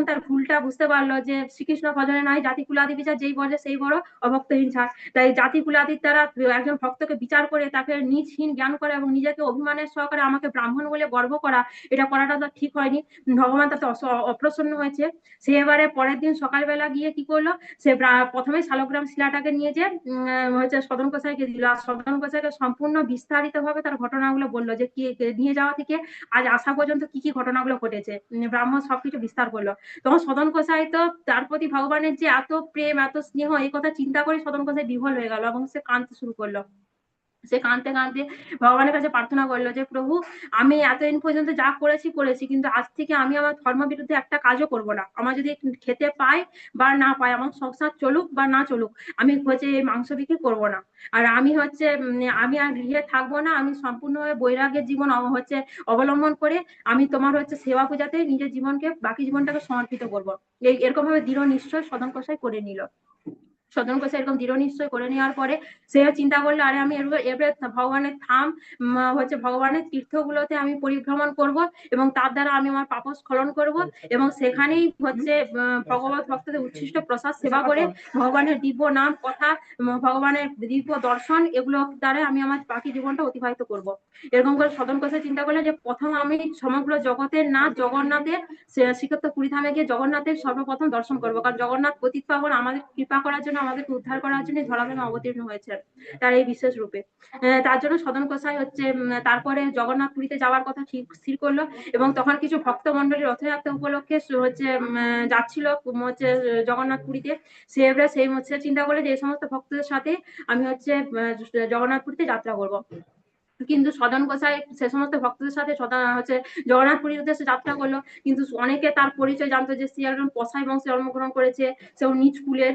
[SPEAKER 3] তার ভুলটা বুঝতে পারলো যে শ্রীকৃষ্ণ ভজনে নাই জাতি কুলাদি বিচার, যেই বলে সেই বড় অভক্ত হিংসা। তাই জাতি কুলাদির দ্বারা একজন ভক্তকে বিচার করে তাকে নিজহীন জ্ঞান করা, এবং নিজেকে অভিমানের সহকারে আমাকে ব্রাহ্মণ বলে গর্ব করা, এটা করাটা তো ঠিক হয়নি। ভগবান তাতে অপ্রসন্ন হয়েছে। সে এবারে পরের দিন সকালবেলা গিয়ে কি করলো, সে প্রথমে শালগ্রাম শিলাটাকে নিয়ে যে হচ্ছে সদন কোসাইকে দিল, আর সদন কোসাইকে সম্পূর্ণ বিস্তারিত ভাবে তার ঘটনাগুলো বললো, যে কি নিয়ে যাওয়া থেকে আজ আসা পর্যন্ত কি কি ঘটনাগুলো ঘটেছে, ব্রাহ্মণ সবকিছু বিস্তার করলো। তখন সদন কোসাই তো তার প্রতি ভগবানের যে এত প্রেম এত স্নেহ, এই কথা চিন্তা করে সদন কোসাই বিহ্বল হয়ে গেল, এবং সে কাঁদতে শুরু করলো। সে কাঁদতে কাঁদতে ভগবানের কাছে প্রার্থনা করলো যে প্রভু, আমি এতদিন পর্যন্ত যা করেছি করেছি, কিন্তু আজ থেকে আমি আমার ধর্ম বিরুদ্ধে একটা কাজও করব না। আমার যদি খেতে পাই বা না পাই, আমার সংসার চলুক বা না চলুক, আমি হচ্ছে এই মাংস বিক্রি করবো না। আর আমি হচ্ছে আমি আর গৃহে থাকবো না, আমি সম্পূর্ণভাবে বৈরাগ্যের জীবন হচ্ছে অবলম্বন করে আমি তোমার হচ্ছে সেবা পূজাতে নিজের জীবনকে, বাকি জীবনটাকে সমর্পিত করবো। এরকম ভাবে দৃঢ় নিশ্চয় সদন কষাই করে নিল। সদন কষাই এরকম দৃঢ় নিশ্চয় করে নেওয়ার পরে সে চিন্তা করলো, আরে আমি এবারে ভগবানের ধাম হচ্ছে ভগবানের তীর্থগুলোতে আমি পরিভ্রমণ করব এবং তার দ্বারা আমি আমার পাপ স্খলন করব এবং সেখানেই হচ্ছে ভগবত ভক্তদের উচ্ছিষ্ট প্রসাদ সেবা করে ভগবানের দিব্য নাম কথা, ভগবানের দিব্য দর্শন, এগুলো দ্বারা আমি আমার বাকি জীবনটা অতিবাহিত করব। এরকম করে সদন কষাই চিন্তা করলে যে প্রথম আমি সমগ্র জগতের নাথ জগন্নাথের শ্রীক্ষেত্র পুরীধামে গিয়ে জগন্নাথের সর্বপ্রথম দর্শন করবো, কারণ জগন্নাথ পতিত পাবন আমাদের কৃপা করার জন্য, আমাদেরকে উদ্ধার করার জন্য ধরাধামে অবতীর্ণ হয়েছে তার এই বিশেষ রূপে। তার জন্য সদন কষাই হচ্ছে তারপরে জগন্নাথ পুরীতে যাওয়ার কথা স্থির করলো এবং তখন কিছু ভক্ত মন্ডলী রথযাত্রা উপলক্ষে হচ্ছে যাচ্ছিল হচ্ছে জগন্নাথ পুরীতে। সে চিন্তা করলে যে এই সমস্ত ভক্তদের সাথে আমি হচ্ছে জগন্নাথ পুরীতে যাত্রা করবো। কিন্তু সদন গোসাই সে সমস্ত ভক্তদের সাথে হচ্ছে জগন্নাথ পুরীর উদ্দেশ্যে যাত্রা করলো, কিন্তু অনেকে তার পরিচয় জানতো যে সে একজন কসাই বংশে জন্মগ্রহণ করেছে, সেও নিচ কুলের,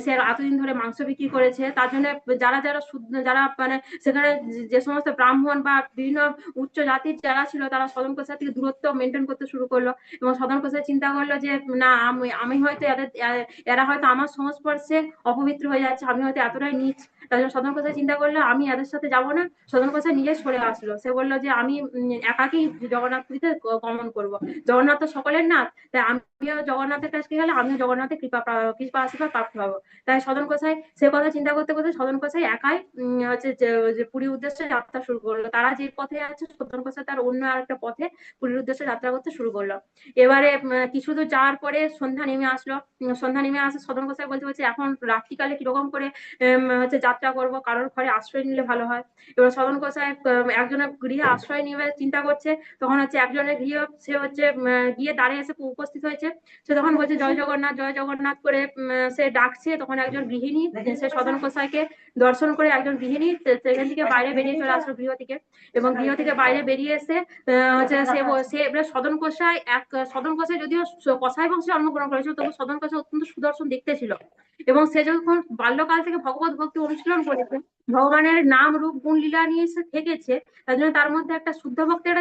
[SPEAKER 3] সে এতদিন ধরে মাংস বিক্রি করেছে। তার জন্য যারা যারা যারা মানে সেখানে যে সমস্ত ব্রাহ্মণ বা বিভিন্ন উচ্চ জাতির যারা ছিল, তারা সদন কোষাই থেকে দূরত্ব মেনটেন করতে শুরু করলো এবং সদন কোষাই চিন্তা করলো যে না, আমি হয়তো এরা হয়তো আমার সংস্পর্শে অপবিত্র হয়ে যাচ্ছে, আমি হয়তো এতটাই নিচ। তার জন্য সদন কোষাই চিন্তা করলো আমি এদের সাথে যাবো না। সদন কোষাই নিজে সরে আসলো। সে বললো যে আমি একাকি জগন্নাথ পুরীতে গমন করবো, জগন্নাথ তো সকলের নাথ, তাই আমিও জগন্নাথের কাছে গেলে আমিও জগন্নাথের কৃপা আশীর্বাদ প্রাপ্ত হবো। তাই সদন কোষাই সে কথা চিন্তা করতে করতে সদন কোষাই একাই হচ্ছে যে পুরীর উদ্দেশ্যে যাত্রা শুরু করলো। তারা যে পথে আছে সদন কোষাই তার অন্য আরেকটা পথে পুরীর উদ্দেশ্যে যাত্রা করতে শুরু করলো। এবারে কিছু দূর যাওয়ার পরে সন্ধ্যা নেমে আসলো। সন্ধ্যা নেমে আসে, সদন কোষাই বলছে এখন রাত্রিকালে কিরকম করে হচ্ছে যাত্রা করবো, কারোর ঘরে আশ্রয় নিলে ভালো হয়। এবার সদন কোষাই একজনের গৃহে আশ্রয় নিয়ে চিন্তা করছে, তখন হচ্ছে একজনের গৃহে সে হচ্ছে গিয়ে দাঁড়িয়ে এসে উপস্থিত হয়েছে। সে তখন বলছে জয় জগন্নাথ জয় জগন্নাথ করে সে ডাকছে। তখন একজন গৃহিণী সে সদন কোষাইকে দর্শন করে একজন গৃহিণী সেখান থেকে বাইরে বেরিয়ে চলে আসলো গৃহ থেকে, এবং গৃহ থেকে বাইরে বেরিয়ে এসে হচ্ছে সে এবার সদন কোষাই সদন কোষাই যদিও কসাই বংশে জন্মগ্রহণ করেছিল, তবু সদন কোষাই অত্যন্ত সুদর্শন দেখতে ছিল এবং সে যখন বাল্যকাল থেকে ভগবত ভক্তি অনুশীলন করেছে, ভগবানের নাম রূপ গুণ লীলা নিয়ে সে থেকেছে, তার জন্য তার মধ্যে একটা শুদ্ধ ভক্তের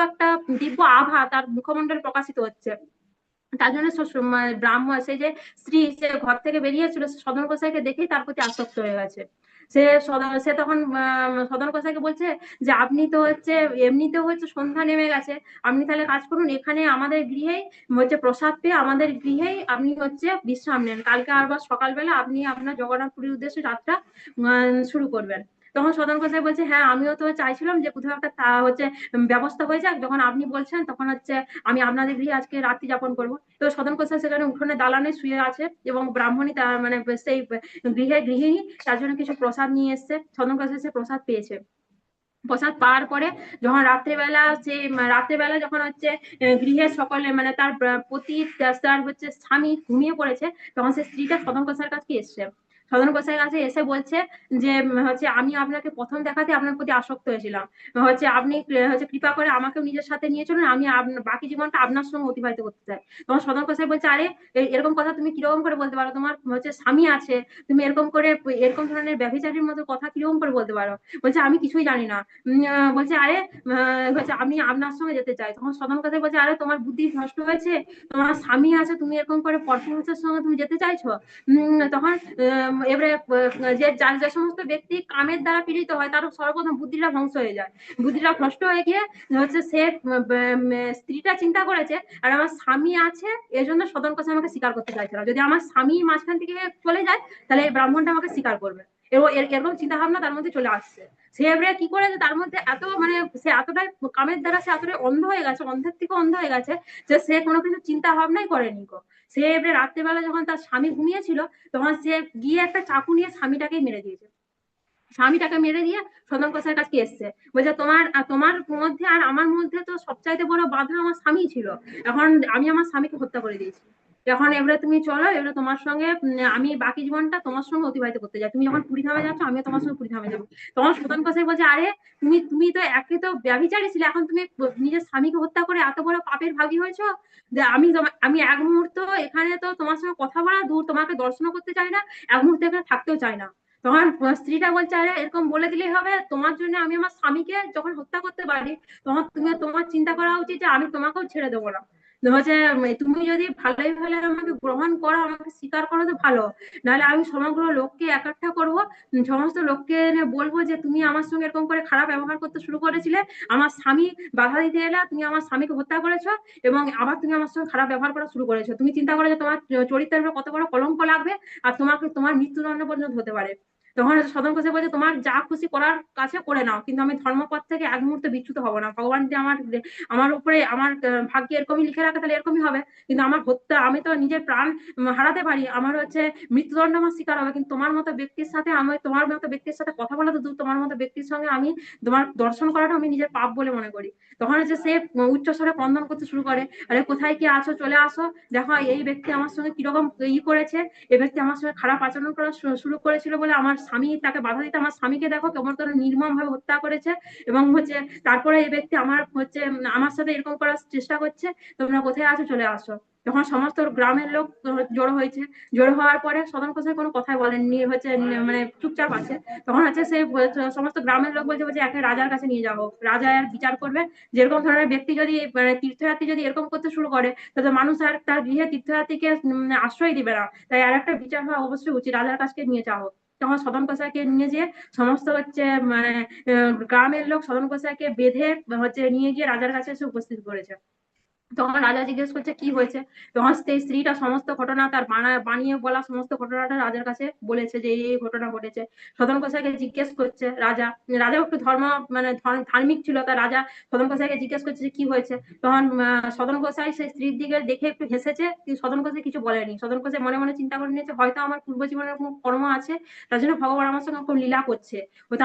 [SPEAKER 3] একটা দিব্য আভা তার মুখমণ্ডল প্রকাশিত হচ্ছে। তার জন্য ব্রাহ্মণ সেই যে স্ত্রী সে ঘর থেকে বেরিয়েছিল, সদন কোষাইকে দেখেই তার প্রতি আসক্ত হয়ে গেছে। সে তখন সদন কোষাইকে বলছে যে আপনি তো হচ্ছে এমনিতেও হচ্ছে সন্ধ্যা নেমে গেছে, আপনি তাহলে কাজ করুন, এখানে আমাদের গৃহেই হচ্ছে প্রসাদ পেয়ে আমাদের গৃহেই আপনি হচ্ছে বিশ্রাম নেন, কালকে আবার সকালবেলা আপনি আপনার জগন্নাথপুরীর উদ্দেশ্যে যাত্রা শুরু করবেন। তখন সদন কোষাই বলছে হ্যাঁ, আমিও তো চাইছিলাম যে কোথাও একটা হচ্ছে ব্যবস্থা হয়ে যাক, যখন আপনি বলছেন তখন হচ্ছে আমি আপনাদের গৃহে আজকে রাত্রি যাপন করবো। তো সদন কোষাই সেখানে উঠোনে দালানে শুয়ে আছে এবং ব্রাহ্মণী তার মানে সেই গৃহিণী তার জন্য কিছু প্রসাদ নিয়ে এসছে। সদন কোষাই সে প্রসাদ পেয়েছে। প্রসাদ পাওয়ার পরে যখন রাত্রেবেলা যখন হচ্ছে গৃহের সকলে মানে তার পতি তার হচ্ছে স্বামী ঘুমিয়ে পড়েছে, তখন সে স্ত্রীটা সদন কোষাইয়ের কাছে এসছে। সদন কোষাইয়ের কাছে এসে বলছে যে হচ্ছে আমি আপনাকে প্রথম দেখাতে আপনার প্রতি আসক্ত হয়েছিলাম, হচ্ছে আপনি হচ্ছে কৃপা করে আমাকেও নিজের সাথে নিয়ে চলুন, আমি বাকি জীবনটা আপনার সঙ্গে অতিবাহিত করতে চাই। তখন সদন কোষাই বলছে আরে এরকম কথা তুমি কিরকম করে বলতে পারো, তোমার হচ্ছে স্বামী আছে, তুমি এরকম করে এরকম ধরনের ব্যভিচারীর মতো কথা কিরকম করে বলতে পারো। বলছে আমি কিছুই জানি না। বলছে আরে বলছে আমি আপনার সঙ্গে যেতে চাই। তখন সদন কোষাই বলছে আরে তোমার বুদ্ধি নষ্ট হয়েছে, তোমার স্বামী আছে, তুমি এরকম করে পরপুরুষের সঙ্গে তুমি যেতে চাইছো। তখন এবারে যে সমস্ত ব্যক্তি কামের দ্বারা পীড়িত হয় তার সর্বপ্রথম বুদ্ধিটা ধ্বংস হয়ে যায়, বুদ্ধিটা নষ্ট হয়ে গিয়ে হচ্ছে সে স্ত্রীটা চিন্তা করেছে আর আমার স্বামী আছে, এজন্য সদন কোষাই আমাকে স্বীকার করতে চাইছে না, যদি আমার স্বামী মাঝখান থেকে চলে যায় তাহলে এই ব্রাহ্মণটা আমাকে স্বীকার করবে। এরকম চিন্তা ভাবনা তার মধ্যে চলে আসছে। সে এবারে কি করেছে, তার মধ্যে এত মানে সে এতটাই কামের দ্বারা সে এতটাই অন্ধ হয়ে গেছে, অন্ধের থেকে অন্ধ হয়ে গেছে যে সে কোনো কিছু চিন্তা ভাবনাই করেনি। সে এবারে রাত্রেবেলা যখন তার স্বামী ঘুমিয়েছিল তখন সে গিয়ে একটা চাকু নিয়ে স্বামীটাকে মেরে দিয়েছে। স্বামীটাকে মেরে দিয়ে সদন কোষাইয়ের কাছে এসছে, বলছে তোমার মধ্যে আর আমার মধ্যে তো সবচাইতে বড় বাধা আমার স্বামী ছিল, এখন আমি আমার স্বামীকে হত্যা করে দিয়েছি। এখন এবারে তুমি চলো, এবারে তোমার সঙ্গে আমি বাকি জীবনটা তোমার সঙ্গে অতিবাহিত করতে চাই। তুমি যখন পুরীধামে যাচ্ছ, আমিও তোমার সঙ্গে পুরীধামে যাবো। তখন সুতন গোসাই বলছে, আরে তুমি তুমি তো একে তো ব্যভিচারী ছিলে, এখন তুমি নিজের স্বামীকে হত্যা করে এত বড় পাপের ভাগী হয়েছো যে আমি এক মুহূর্ত এখানে তো তোমার সঙ্গে কথা বলা দূর, তোমাকে দর্শন করতে চাই না, এক মুহূর্তে এখানে থাকতেও চাই না। তখন স্ত্রীটা বলছে, আরে এরকম বলে দিলেই হবে? তোমার জন্য আমি আমার স্বামীকে যখন হত্যা করতে পারি, তখন তোমার চিন্তা করা উচিত যে আমি তোমাকেও ছেড়ে দেবো না। হচ্ছে তুমি যদি ভালোই ভালো আমাকে গ্রহণ করো, আমাকে স্বীকার করো তো ভালো, নাহলে আমি সমগ্র লোককে একাট্টা করবো, সমস্ত লোককে এনে বলবো যে তুমি আমার সঙ্গে এরকম করে খারাপ ব্যবহার করতে শুরু করেছিলে, আমার স্বামী বাধা দিতে এলে তুমি আমার স্বামীকে হত্যা করেছো, এবং আবার তুমি আমার সঙ্গে খারাপ ব্যবহার করা শুরু করেছো। তুমি চিন্তা করো যে তোমার চরিত্রের উপর কত বড় কলঙ্ক লাগবে, আর তোমার মৃত্যুদণ্ড পর্যন্ত হতে পারে। তখন সদন কোষে বলছে, তোমার যা খুশি করার কাছে করে নাও, কিন্তু আমি ধর্মপথ থেকে এক মুহূর্তে বিচ্যুত হবো না। ভগবান যে আমার উপরে আমার ভাগ্যে এরকমই লিখে রাখে, তাহলে এরকমই হবে। কিন্তু আমার হত্যা, আমি তো নিজের প্রাণ হারাতে পারি, আমার হচ্ছে মৃত্যুদণ্ড আমার শিকার হবে, কিন্তু তোমার মতো ব্যক্তির সাথে তোমার মতো ব্যক্তির সাথে কথা বলা তো দূর, তোমার মতো ব্যক্তির সঙ্গে আমি তোমার দর্শন করাটা আমি নিজের পাপ বলে মনে করি। তখন হচ্ছে সে উচ্চ স্বরে ক্রন্দন করতে শুরু করে, আরে কোথায় কি আছো, চলে আসো, দেখো এই ব্যক্তি আমার সঙ্গে কিরকম করেছে, এই ব্যক্তি আমার সঙ্গে খারাপ আচরণ করা শুরু করেছিল বলে আমার স্বামী তাকে বাধা দিতে, আমার স্বামীকে দেখো কেমন করে নির্মম ভাবে হত্যা করেছে, এবং হচ্ছে তারপরে এই ব্যক্তি আমার সাথে এরকম করার চেষ্টা করছে, তোমরা কোথায় আছো, চলে আসো। তখন সমস্ত গ্রামের লোক জড়ো হয়েছে। জড়ো হওয়ার পরে সদন কোষাই কোনো কথাই বলেননি, মানে চুপচাপ আছে। তখন হচ্ছে সেই সমস্ত গ্রামের লোক বলছে একে রাজার কাছে নিয়ে যাবো, রাজা আর বিচার করবে। যেরকম ধরনের ব্যক্তি যদি মানে তীর্থযাত্রী যদি এরকম করতে শুরু করে, তাহলে মানুষ আর তার গৃহে তীর্থযাত্রীকে আশ্রয় দিবে না। তাই আর একটা বিচার হওয়া অবশ্যই উচিত, রাজার কাছে নিয়ে যাওয়া। তখন সদন কোষাইকে নিয়ে যেয়ে সমস্ত মানে গ্রামের লোক সদন কোষাইকে বেঁধে নিয়ে গিয়ে রাজার কাছে এসে উপস্থিত করেছে। তখন রাজা জিজ্ঞেস করছে কি হয়েছে। তখন সেই স্ত্রীটা সমস্ত ঘটনা তার বানিয়ে বলা সমস্ত ঘটনাটা রাজার কাছে বলেছে যে এই ঘটনা ঘটেছে। সদন কোষাইকে জিজ্ঞেস করছে রাজা, রাজা একটু মানে ধার্মিক ছিল, তার রাজা সদন কোষাইকে জিজ্ঞেস করছে যে কি হয়েছে। তখন সদন কোষাই সেই স্ত্রীর দিকে দেখে একটু হেসেছে, কিন্তু সদন কোষাই কিছু বলেনি। সদন কোষাই মনে মনে চিন্তা করে নিয়েছে, হয়তো আমার পূর্ব জীবনের কোনো কর্ম আছে, তার জন্য ভগবান আমার সঙ্গে খুব লীলা করছে, হয়তো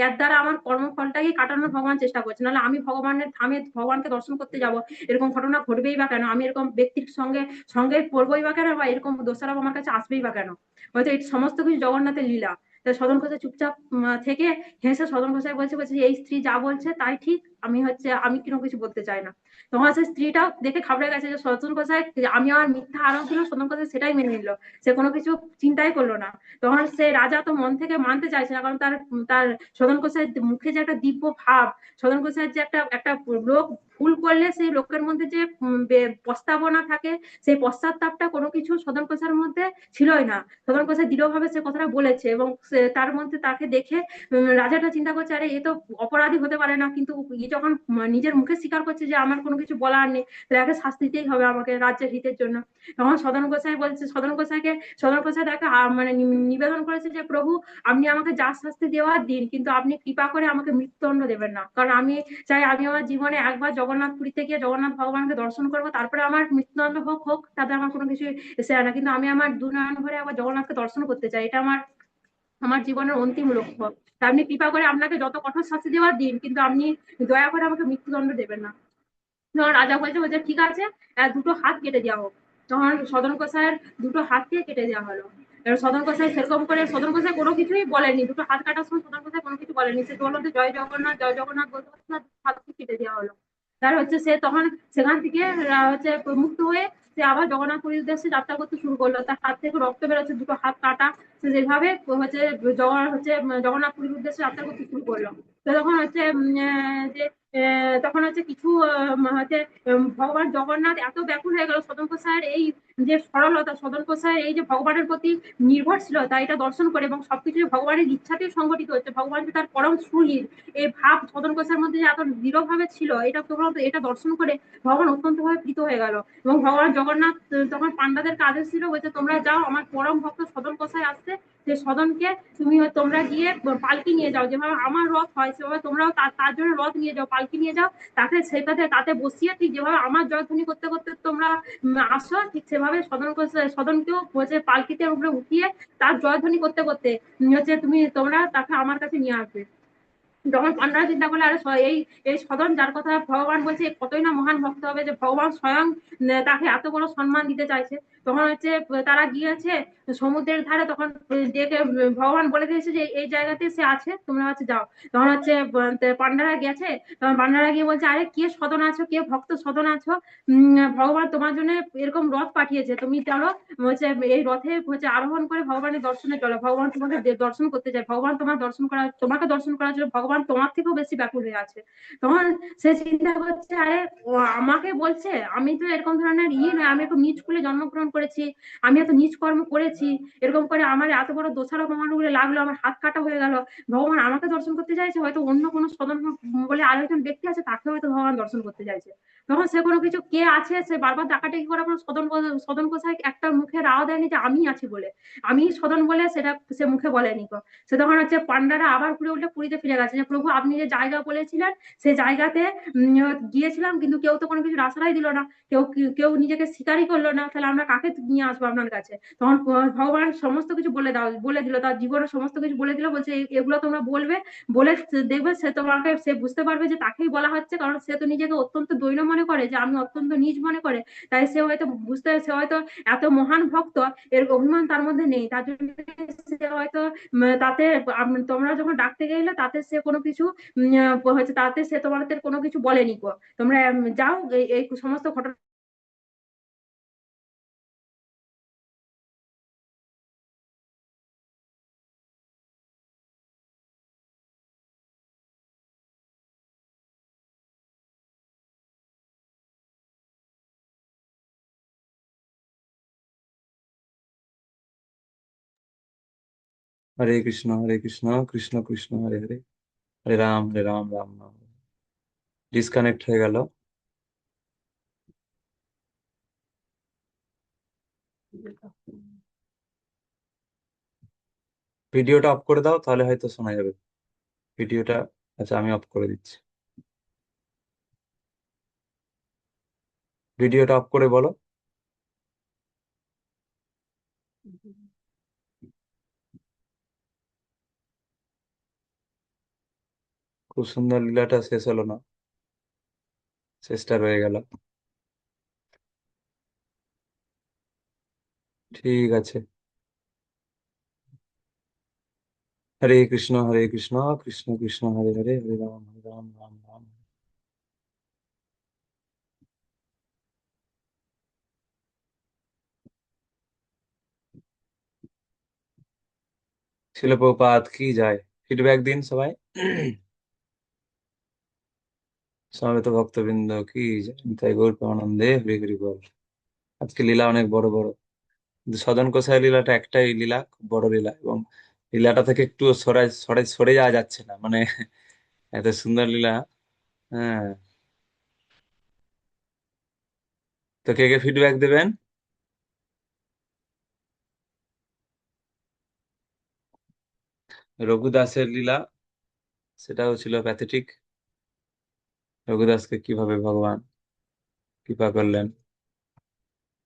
[SPEAKER 3] এর দ্বারা আমার কর্মফলটাকে কাটানোর ভগবান চেষ্টা করছে, নাহলে আমি ভগবানের ধামে ভগবানকে দর্শন করতে যাব, এরকম ঘটনা ঘটবেই বা কেন, আমি এরকম ব্যক্তির সঙ্গে সঙ্গে পড়বই বা কেন, বা এরকম দোষারোপ আমার কাছে আসবেই বা কেন, হয়তো এই সমস্ত কিছু জগন্নাথের লীলা। তাই সদন কোষাই চুপচাপ থেকে হেসে সদন কোষাই বলছে এই স্ত্রী যা বলছে তাই ঠিক, আমি কিরকম কিছু বলতে চাই না। তখন সে স্ত্রীটাও দেখে ঘাবড়ে গেছে যে সদন কোষাই আমি আমার মিথ্যা আরোপ দিল, সদন কোষাই সেটাই মেনে নিল, সে কোনো কিছু চিন্তাই করলো না। তখন সে রাজা তো মন থেকে মানতে চাইছে না, কারণ তার তার সদন কোষাই মুখে যে একটা দিব্য ভাব, সদন কোষাই যে একটা একটা লোক ভুল করলে সেই লোকের মধ্যে যে প্রস্তাবনা থাকে, সেই পশ্চাৎতাপটা কোনো কিছু সদন কোষার মধ্যে ছিলই না। সদন কোষাই দৃঢ়ভাবে সে কথাটা বলেছে, এবং তার মধ্যে তাকে দেখে রাজাটা চিন্তা করছে, আরে এ তো অপরাধী হতে পারে না, কিন্তু যখন নিজের মুখে স্বীকার করছে যে আমার কোনো কিছু বলার নেই, তাহলে একে শাস্তি দিতেই হবে আমাকে রাজ্যের হিতের জন্য। তখন সদন কোষাই বলছে, সদন কোষাই তাকে মানে নিবেদন করেছে যে প্রভু, আপনি আমাকে যা শাস্তি দেওয়ার দিন, কিন্তু আপনি কৃপা করে আমাকে মৃত্যুদণ্ড দেবেন না, কারণ আমি চাই আমি আমার জীবনে একবার জগন্নাথ পুরীতে গিয়ে জগন্নাথ ভগবানকে দর্শন করবো, তারপরে আমার মৃত্যুদণ্ড হোক তাতে আমার কোনো কিছু এসে না, কিন্তু আমি আমার দু নয়ন ভরে আবার জগন্নাথকে দর্শন করতে চাই, এটা আমার আমার জীবনের অন্তিম লক্ষ্য। তা আপনি কৃপা করে আপনাকে যত কঠোর শাস্তি দেওয়ার দিন, কিন্তু আপনি দয়া করে আমাকে মৃত্যুদণ্ড দেবেন না। তখন রাজা বলছে ঠিক আছে, দুটো হাত কেটে দেওয়া হোক। তখন সদন কোষাইয়ের দুটো হাতকে কেটে দেওয়া হলো। এবার সদন কোষাই সেরকম করে, সদন কোষাই কোনো কিছুই বলেনি, দুটো হাত কাটার সময় সদন কোষাই কোনো কিছু বলেনি, সে বললো যে জয় জগন্নাথ বলতে বলতে হাতকে কেটে দেওয়া হলো। তার সে তখন সেখান থেকে মুক্ত হয়ে সে আবার জগন্নাথ পুরীর উদ্দেশ্যে যাত্রা করতে শুরু করলো, তার হাত থেকে রক্ত বেরোচ্ছে, দুটো হাত কাটা, সে যেভাবে জগন্নাথ পুরীর উদ্দেশ্যে যাত্রা করতে শুরু করলো। তো তখন যে তখন কিছু ভগবান জগন্নাথ এত ব্যাকুল হয়ে গেল সদন কোষাইয়ের এই যে সরলতা, সদন কোষাইয়ের এই যে ভগবানের প্রতি নির্ভরশীলতা, এটা দর্শন করে, এবং সবকিছু ভগবানের ইচ্ছাতেই সংগঠিত হচ্ছে, ভগবান যে তার পরম সুহৃদ, এই ভাব সদন কোষাইয়ের মধ্যে যে এত দৃঢ়ভাবে ছিল, এটা দর্শন করে ভগবান অত্যন্ত ভাবে প্রীত হয়ে গেল। এবং ভগবান জগন্নাথ তখন পান্ডাদেরকে আদেশ ছিল, বলছে তোমরা যাও, আমার পরম ভক্ত সদন কোষাই আসছে, যে সদনকে তোমরা গিয়ে পালকি নিয়ে যাও, যেভাবে আমার রথ হয় সেভাবে তোমরাও তার জন্য রথ নিয়ে যাও, পালকি নিয়ে যাও, তাকে তাতে বসিয়ে ঠিক যেভাবে আমার জয়ধ্বনি করতে করতে তোমরা আসো, ঠিক সেভাবে সদনকেও পালকিতে উপরে উঠিয়ে তার জয়ধ্বনি করতে করতে তোমরা তাকে আমার কাছে নিয়ে আসবে। যখন পান্ডারা চিন্তা করলে, আরে এই এই সদন যার কথা ভগবান বলছে কতই না মহান ভক্ত হবে, যে ভগবান স্বয়ং তাকে এত বড় সম্মান দিতে চাইছে। তখন হচ্ছে তারা গিয়েছে সমুদ্রের ধারে, তখন ডেকে ভগবান বলে দিয়েছে যে এই জায়গাতে সে আছে, তোমরা হচ্ছে যাও। তখন হচ্ছে পান্ডারা গেছে, তখন পান্ডারা গিয়ে বলছে, আরে কে সদন আছো, কে ভক্ত সদন আছো, ভগবান তোমার জন্য এরকম রথ পাঠিয়েছে, তুমি চলো হচ্ছে এই রথে হচ্ছে আরোহণ করে ভগবানের দর্শনে চলো, ভগবান তোমাকে দর্শন করতে চায়, ভগবান তোমাকে দর্শন করার জন্য ভগবান তোমার থেকেও বেশি ব্যাকুল হয়ে আছে। তখন সে চিন্তা করছে, আরে ও আমাকে বলছে, আমি তো এরকম ধরনের নয়, আমি একটু নিচ কুলে জন্মগ্রহণ করেছি, আমি এত নিচ কর্ম করেছি, এরকম করে আমার এত বড় দোষারোপ আমার উপরে লাগলো, আমার হাত কাটা হয়ে গেল, ভগবান আমাকে দর্শন করতে চাইছে, হয়তো অন্য কোনো সদন বলে আরেকজন ব্যক্তি আছে, তাকে হয়তো ভগবান দর্শন করতে চাইছে। তখন সে কোনো কিছু কে আছে সে বারবার ডাকাডাকি করার পর সদন কোথায় একটা মুখে রাও দেয়নি যে আমি আছি বলে, আমি সদন বলে সেটা সে মুখে বলেনি গো। সে তখন হচ্ছে পান্ডারা আবার ঘুরে উল্টে পুরীতে ফিরে গেছে, যে প্রভু আপনি যে জায়গা বলেছিলেন সে জায়গাতে গিয়েছিলাম, কিন্তু কেউ তো কোনো কিছু আশ্রয় দিল না, কেউ কেউ নিজেকে স্বীকারই করলো না, তাহলে আমরা কাকে নিয়ে আসবো আপনার কাছে। তখন ভগবান সমস্ত কিছু বলে দিল, তার জীবনের সমস্ত কিছু বলে দিল, বলছে এগুলো তোমরা বলবে, বলে দেখবে সে বুঝতে পারবে যে তাকেই বলা হচ্ছে, কারণ সে তো নিজেকে অত্যন্ত দৈন্য মনে করে, যে আমি অত্যন্ত নীচ মনে করে, তাই সে হয়তো এত মহান ভক্ত, এর অভিমান তার মধ্যে নেই, তার জন্য সে হয়তো তাতে তোমরা যখন ডাকতে গেলে তাতে সে কোনো কিছু হচ্ছে, তাতে সে তোমাদের কোনো কিছু বলেনি গো, তোমরা যাও, এই সমস্ত ঘটনা।
[SPEAKER 1] হরে কৃষ্ণ, হরে কৃষ্ণ, কৃষ্ণ কৃষ্ণ হরে হরে, হরে রাম, হরে রাম, রাম রাম। ডিসকানেক্ট হয়ে গেল। ভিডিওটা অফ করে দাও, তাহলে হয়তো শোনা যাবে ভিডিওটা। আচ্ছা, আমি অফ করে দিচ্ছি। ভিডিওটা অফ করে বলো। খুব সুন্দর লীলাটা শেষ হলো না, শেষটা রয়ে গেল। ঠিক আছে। হরে কৃষ্ণ, হরে কৃষ্ণ, কৃষ্ণ কৃষ্ণ হরে হরে, হরে রাম, হরে রাম, রাম রাম। শিল প্রপাত কি যায়। ফিডব্যাক দিন সবাই। সমবেত ভক্তবৃন্দ কি যায়, তাই গৌর প্রেমানন্দে হরি হরি বল। আজকে লীলা অনেক বড় বড়, কিন্তু সদন কোসাই লীলাটা একটাই লীলা, খুব বড় লীলা, এবং লীলাটা থেকে একটু সরে সরে সরে যাওয়া যাচ্ছে না, মানে এত সুন্দর লীলা। হ্যাঁ, তো কে কে ফিডব্যাক দেবেন? রঘুদাসের লীলা, সেটাও ছিল প্যাথেটিক। রঘুদাসকে কিভাবে ভগবান কৃপা করলেন,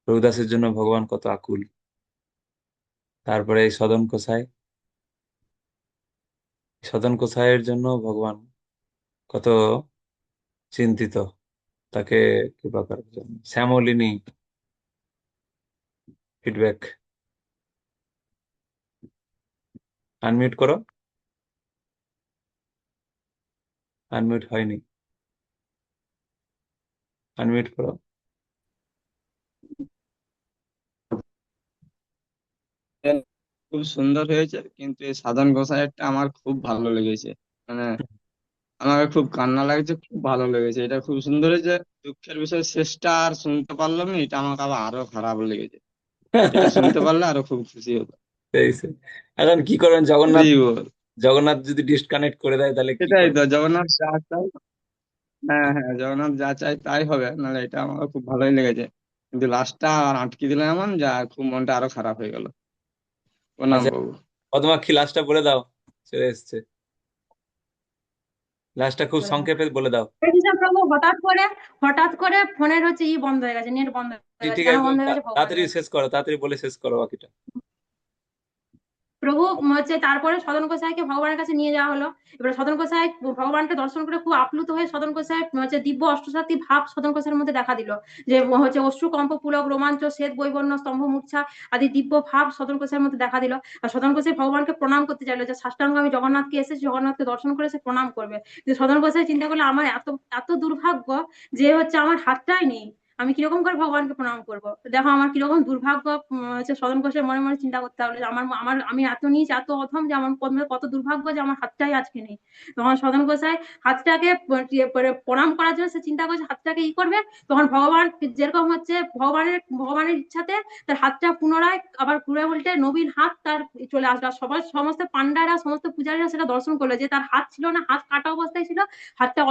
[SPEAKER 1] রঘুদাসের জন্য ভগবান কত আকুল। তারপরে এই সদন কোসাইয়ের জন্য ভগবান কত চিন্তিত, তাকে কৃপা করার জন্য। শ্যামলিনী ফিডব্যাক, আনমিউট করো। আনমিউট হয়নি, আনমিউট করো।
[SPEAKER 5] খুব সুন্দর হয়েছে, কিন্তু এই সাধন গোসাইয়েরটা আমার খুব ভালো লেগেছে। মানে আমাকে খুব কান্না লাগছে, খুব ভালো লেগেছে, এটা খুব সুন্দর হয়েছে। দুঃখের বিষয় শেষটা আর শুনতে পারলাম না, এটা আমাকে আবার আরো খারাপ লেগেছে। এটা শুনতে পারলে আরো খুব খুশি হতো।
[SPEAKER 1] সেই সেই। এখন কি করবেন,
[SPEAKER 5] হরি
[SPEAKER 1] জগন্নাথ,
[SPEAKER 5] বল।
[SPEAKER 1] জগন্নাথ যদি ডিসকানেক্ট করে দেয় তাহলে কি
[SPEAKER 5] সেটাই তো,
[SPEAKER 1] করবেন?
[SPEAKER 5] জগন্নাথ যা চাই, হ্যাঁ হ্যাঁ, জগন্নাথ যা চাই তাই হবে, নাহলে এটা আমার খুব ভালোই লেগেছে। কিন্তু লাস্টটা আর আটকে দিল এমন, যা খুব মনটা আরো খারাপ হয়ে গেল। প্রণাম
[SPEAKER 1] আচ্ছা,
[SPEAKER 5] বাবু।
[SPEAKER 1] পদ্মাক্ষী লাস্টটা বলে দাও, চলে এসছে। লাস্টটা খুব সংক্ষেপে বলে দাও।
[SPEAKER 3] প্রভু হঠাৎ করে ফোনের হচ্ছে বন্ধ হয়ে গেছে, নেট বন্ধ হয়ে গেছে,
[SPEAKER 1] ঠিক
[SPEAKER 3] কেন
[SPEAKER 1] আছে,
[SPEAKER 3] বন্ধ হয়ে গেছে ভগবান
[SPEAKER 1] তাড়াতাড়ি
[SPEAKER 3] জানে।
[SPEAKER 1] শেষ করো, তাড়াতাড়ি বলে শেষ করো বাকিটা।
[SPEAKER 3] প্রভু হচ্ছে তারপরে সদন গোসাইকে ভগবানের কাছে নিয়ে যাওয়া হলো। এবার সদন গোসাই ভগবানকে দর্শন করে খুব আপ্লুত হয়ে সদন গোসাই হচ্ছে দিব্য অষ্টসাত্ত্বিক ভাব সদন গোসাইয়ের মধ্যে দেখা দিল, যে হচ্ছে অশ্রু কম্প পুলক রোমাঞ্চ শ্বেত বৈবর্ণ স্তম্ভ মূর্ছা আদি দিব্য ভাব সদন গোসাইয়ের মধ্যে দেখা দিল। আর সদন গোসাই ভগবানকে প্রণাম করতে চাইলো, যে সাষ্টাঙ্গ আমি জগন্নাথকে এসেছি, জগন্নাথকে দর্শন করে সে প্রণাম করবে। কিন্তু সদন গোসাই চিন্তা করলো আমার এত এত দুর্ভাগ্য যে হচ্ছে আমার হাতটাই নেই, আমি কিরকম করে ভগবানকে প্রণাম করবো। দেখো আমার কিরকম দুর্ভাগ্য। হচ্ছে সদন ঘোষের মনে মনে চিন্তা করতে হবে যে আমার আমার আমি এত নীচ এত অধম যে আমার কত দুর্ভাগ্য যে আমার হাতটাই আজকে নেই। তখন সদন গোসাই হাতটাকে প্রণাম করার জন্য সে চিন্তা করছে হাতটাকে করবে। তখন ভগবান যেরকম হচ্ছে ভগবানের ইচ্ছাতে তার হাতটা পুনরায় আবার ঘুরে উল্টে নবীন হাত তার চলে আসলো। আর সবাই সমস্ত পান্ডারা সমস্ত পূজারীরা সেটা দর্শন করলো যে তার হাত ছিল না, হাত কাটা অবস্থায় ছিল, হাতটা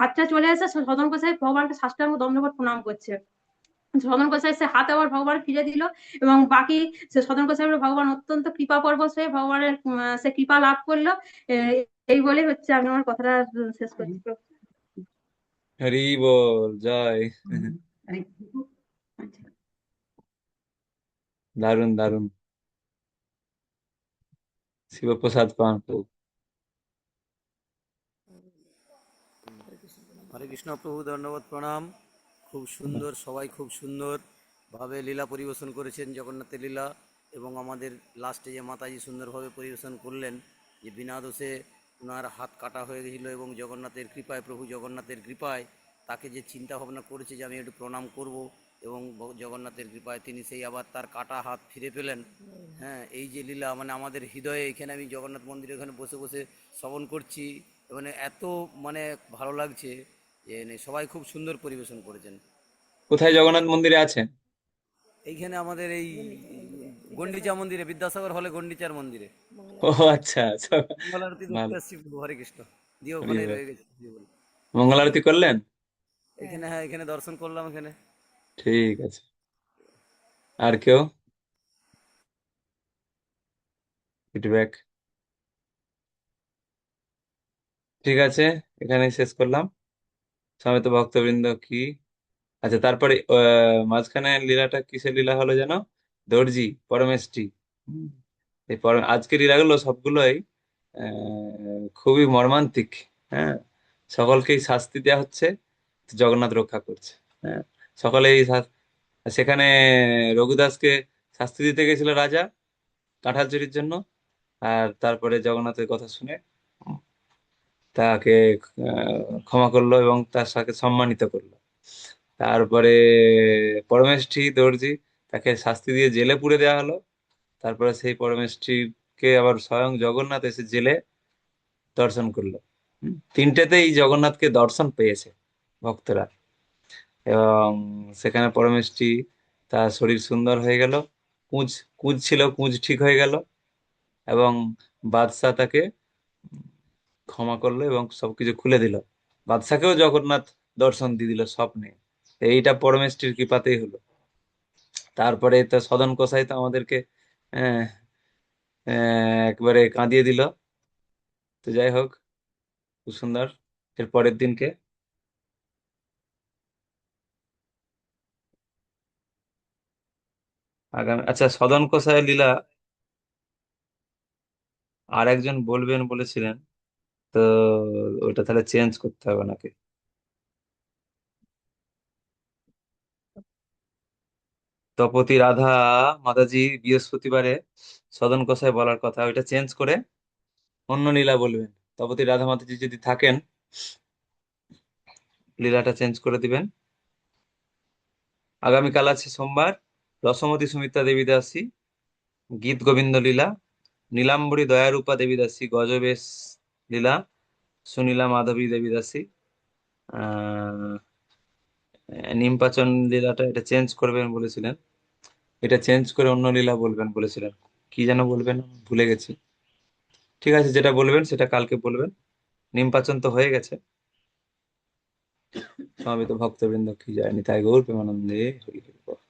[SPEAKER 3] হাতটা চলে এসে সদন গোসাই ভগবানকে সাষ্টাঙ্গ দণ্ডবত প্রণাম করছে। সদন গোসাই সে হাত আবার ভগবান ফিরে দিল, এবং বাকি সে সদন গোসাই ভগবান অত্যন্ত কৃপা পরবশ হয়ে ভগবানের সে কৃপা লাভ করলো। এই বলে হচ্ছে আমি আমার কথাটা শেষ করছি।
[SPEAKER 1] হরি বল জয়।
[SPEAKER 2] আচ্ছা।
[SPEAKER 1] দারুণ দারুণ। শিবপ্রসাদ পান প্রভু।
[SPEAKER 6] হরে কৃষ্ণ প্রভু, দণ্ডবত প্রণাম। খুব সুন্দর, সবাই খুব সুন্দর ভাবে লীলা পরিবেশন করেছেন, জগন্নাথের লীলা। এবং আমাদের লাস্টে যে মাতাজি সুন্দরভাবে পরিবেশন করলেন, যে বিনা দোষে ওনার হাত কাটা হয়ে গেছিলো এবং জগন্নাথের কৃপায়, প্রভু জগন্নাথের কৃপায় তাকে যে চিন্তা ভাবনা করেছে যে আমি একটু প্রণাম করব, এবং জগন্নাথের কৃপায় তিনি সেই আবার তার কাটা হাত ফিরে পেলেন। হ্যাঁ, এই যে লীলা, মানে আমাদের হৃদয়ে, এখানে আমি জগন্নাথ মন্দিরে এখানে বসে বসে শ্রবণ করছি, মানে এত মানে ভালো লাগছে যে সবাই খুব সুন্দর পরিবেশন করেছেন।
[SPEAKER 1] কোথায় জগন্নাথ মন্দিরে আছেন?
[SPEAKER 6] এইখানে আমাদের এই গন্ডিচা মন্দিরে, বিদ্যাসাগর হলে গন্ডিচার মন্দিরে
[SPEAKER 1] ও আচ্ছা আচ্ছা।
[SPEAKER 6] মঙ্গল আরতি দেখতে
[SPEAKER 1] ভালো।
[SPEAKER 6] আসছি। হরে কৃষ্ণ, দিয়ে
[SPEAKER 1] হরি
[SPEAKER 6] ওখানেই
[SPEAKER 1] বল।
[SPEAKER 6] রয়ে গেছি বলে।
[SPEAKER 1] মঙ্গল আরতি করলেন?
[SPEAKER 6] এখানে, হ্যাঁ, এখানে দর্শন করলাম এখানে।
[SPEAKER 1] ঠিক আছে। আর কেউ ফিডব্যাক? ঠিক আছে, এখানে শেষ করলাম। সমেত ভক্তবৃন্দ কি, আচ্ছা তারপরে মাঝখানে লীলাটা কিসের লীলা হলো যেন? দর্জি পরমেষ্ঠি। হুম, এই আজকের লীলাগুলো সবগুলোই খুবই মর্মান্তিক। হ্যাঁ, সকলকেই শাস্তি দেওয়া হচ্ছে, জগন্নাথ রক্ষা করছে। হ্যাঁ, সকলেই সেখানে রঘুদাসকে শাস্তি দিতে গেছিল রাজা কাঁঠাল চুরির জন্য, আর তারপরে জগন্নাথের কথা শুনে তাকে ক্ষমা করলো এবং তার সাথে সম্মানিত করলো। তারপরে পরমেষ্ঠি দর্জি তাকে শাস্তি দিয়ে জেলে পুরে দেওয়া হলো। তারপরে সেই পরমেষ্ঠিকে আবার স্বয়ং জগন্নাথ এসে জেলে দর্শন করলো। তিনটেতেই জগন্নাথকে দর্শন পেয়েছে ভক্তরা। এবং সেখানে পরমেষ্ঠি তার শরীর সুন্দর হয়ে গেল, কুঁজ কুঁজ ছিল কুঁজ ঠিক হয়ে গেল, এবং বাদশাহ তাকে ক্ষমা করলো এবং সবকিছু খুলে দিল। বাদশাকেও জগন্নাথ দর্শন দিয়ে দিল স্বপ্নে। এইটা পরমেষ্ঠির কৃপাতেই হলো। তারপরে তো সদন কোসাই তো আমাদেরকে আহ, একবারে কাঁদিয়ে দিল। তো যাই হোক, খুব সুন্দর। এর পরের দিনকে আগামী, আচ্ছা সদন কোসাই লীলা আর একজন বলবেন বলেছিলেন, তো ওটা তাহলে চেঞ্জ করতে হবে নাকি? তপতি রাধা মাতাজি বৃহস্পতিবারে সদন কোসাই বলার কথা, ওইটা চেঞ্জ করে অন্য লীলা বলবেন। তপতি রাধা মাতাজি যদি থাকেন, লীলাটা চেঞ্জ করে দিবেন। আগামীকাল আছে সোমবার, রসমতী সুমিত্রা দেবী দাসী গীত গোবিন্দ লীলা, নীলাম্বরী দয়ারূপা দেবী দাসী গজবেশ লীলা, সুনীলা মাধবী দেবী দাসী আহ নিমপাচন লীলাটা এটা চেঞ্জ করবেন বলেছিলেন, এটা চেঞ্জ করে অন্য লীলা বলবেন বলেছিলেন। কি যেন বলবেন, ভুলে গেছি। ঠিক আছে, যেটা বলবেন সেটা কালকে বলবেন। নিমপাচন তো হয়ে গেছে। সমাবেত ভক্তবৃন্দ কি, যায়নি তাই গৌর প্রেমানন্দে হরি হরি বল।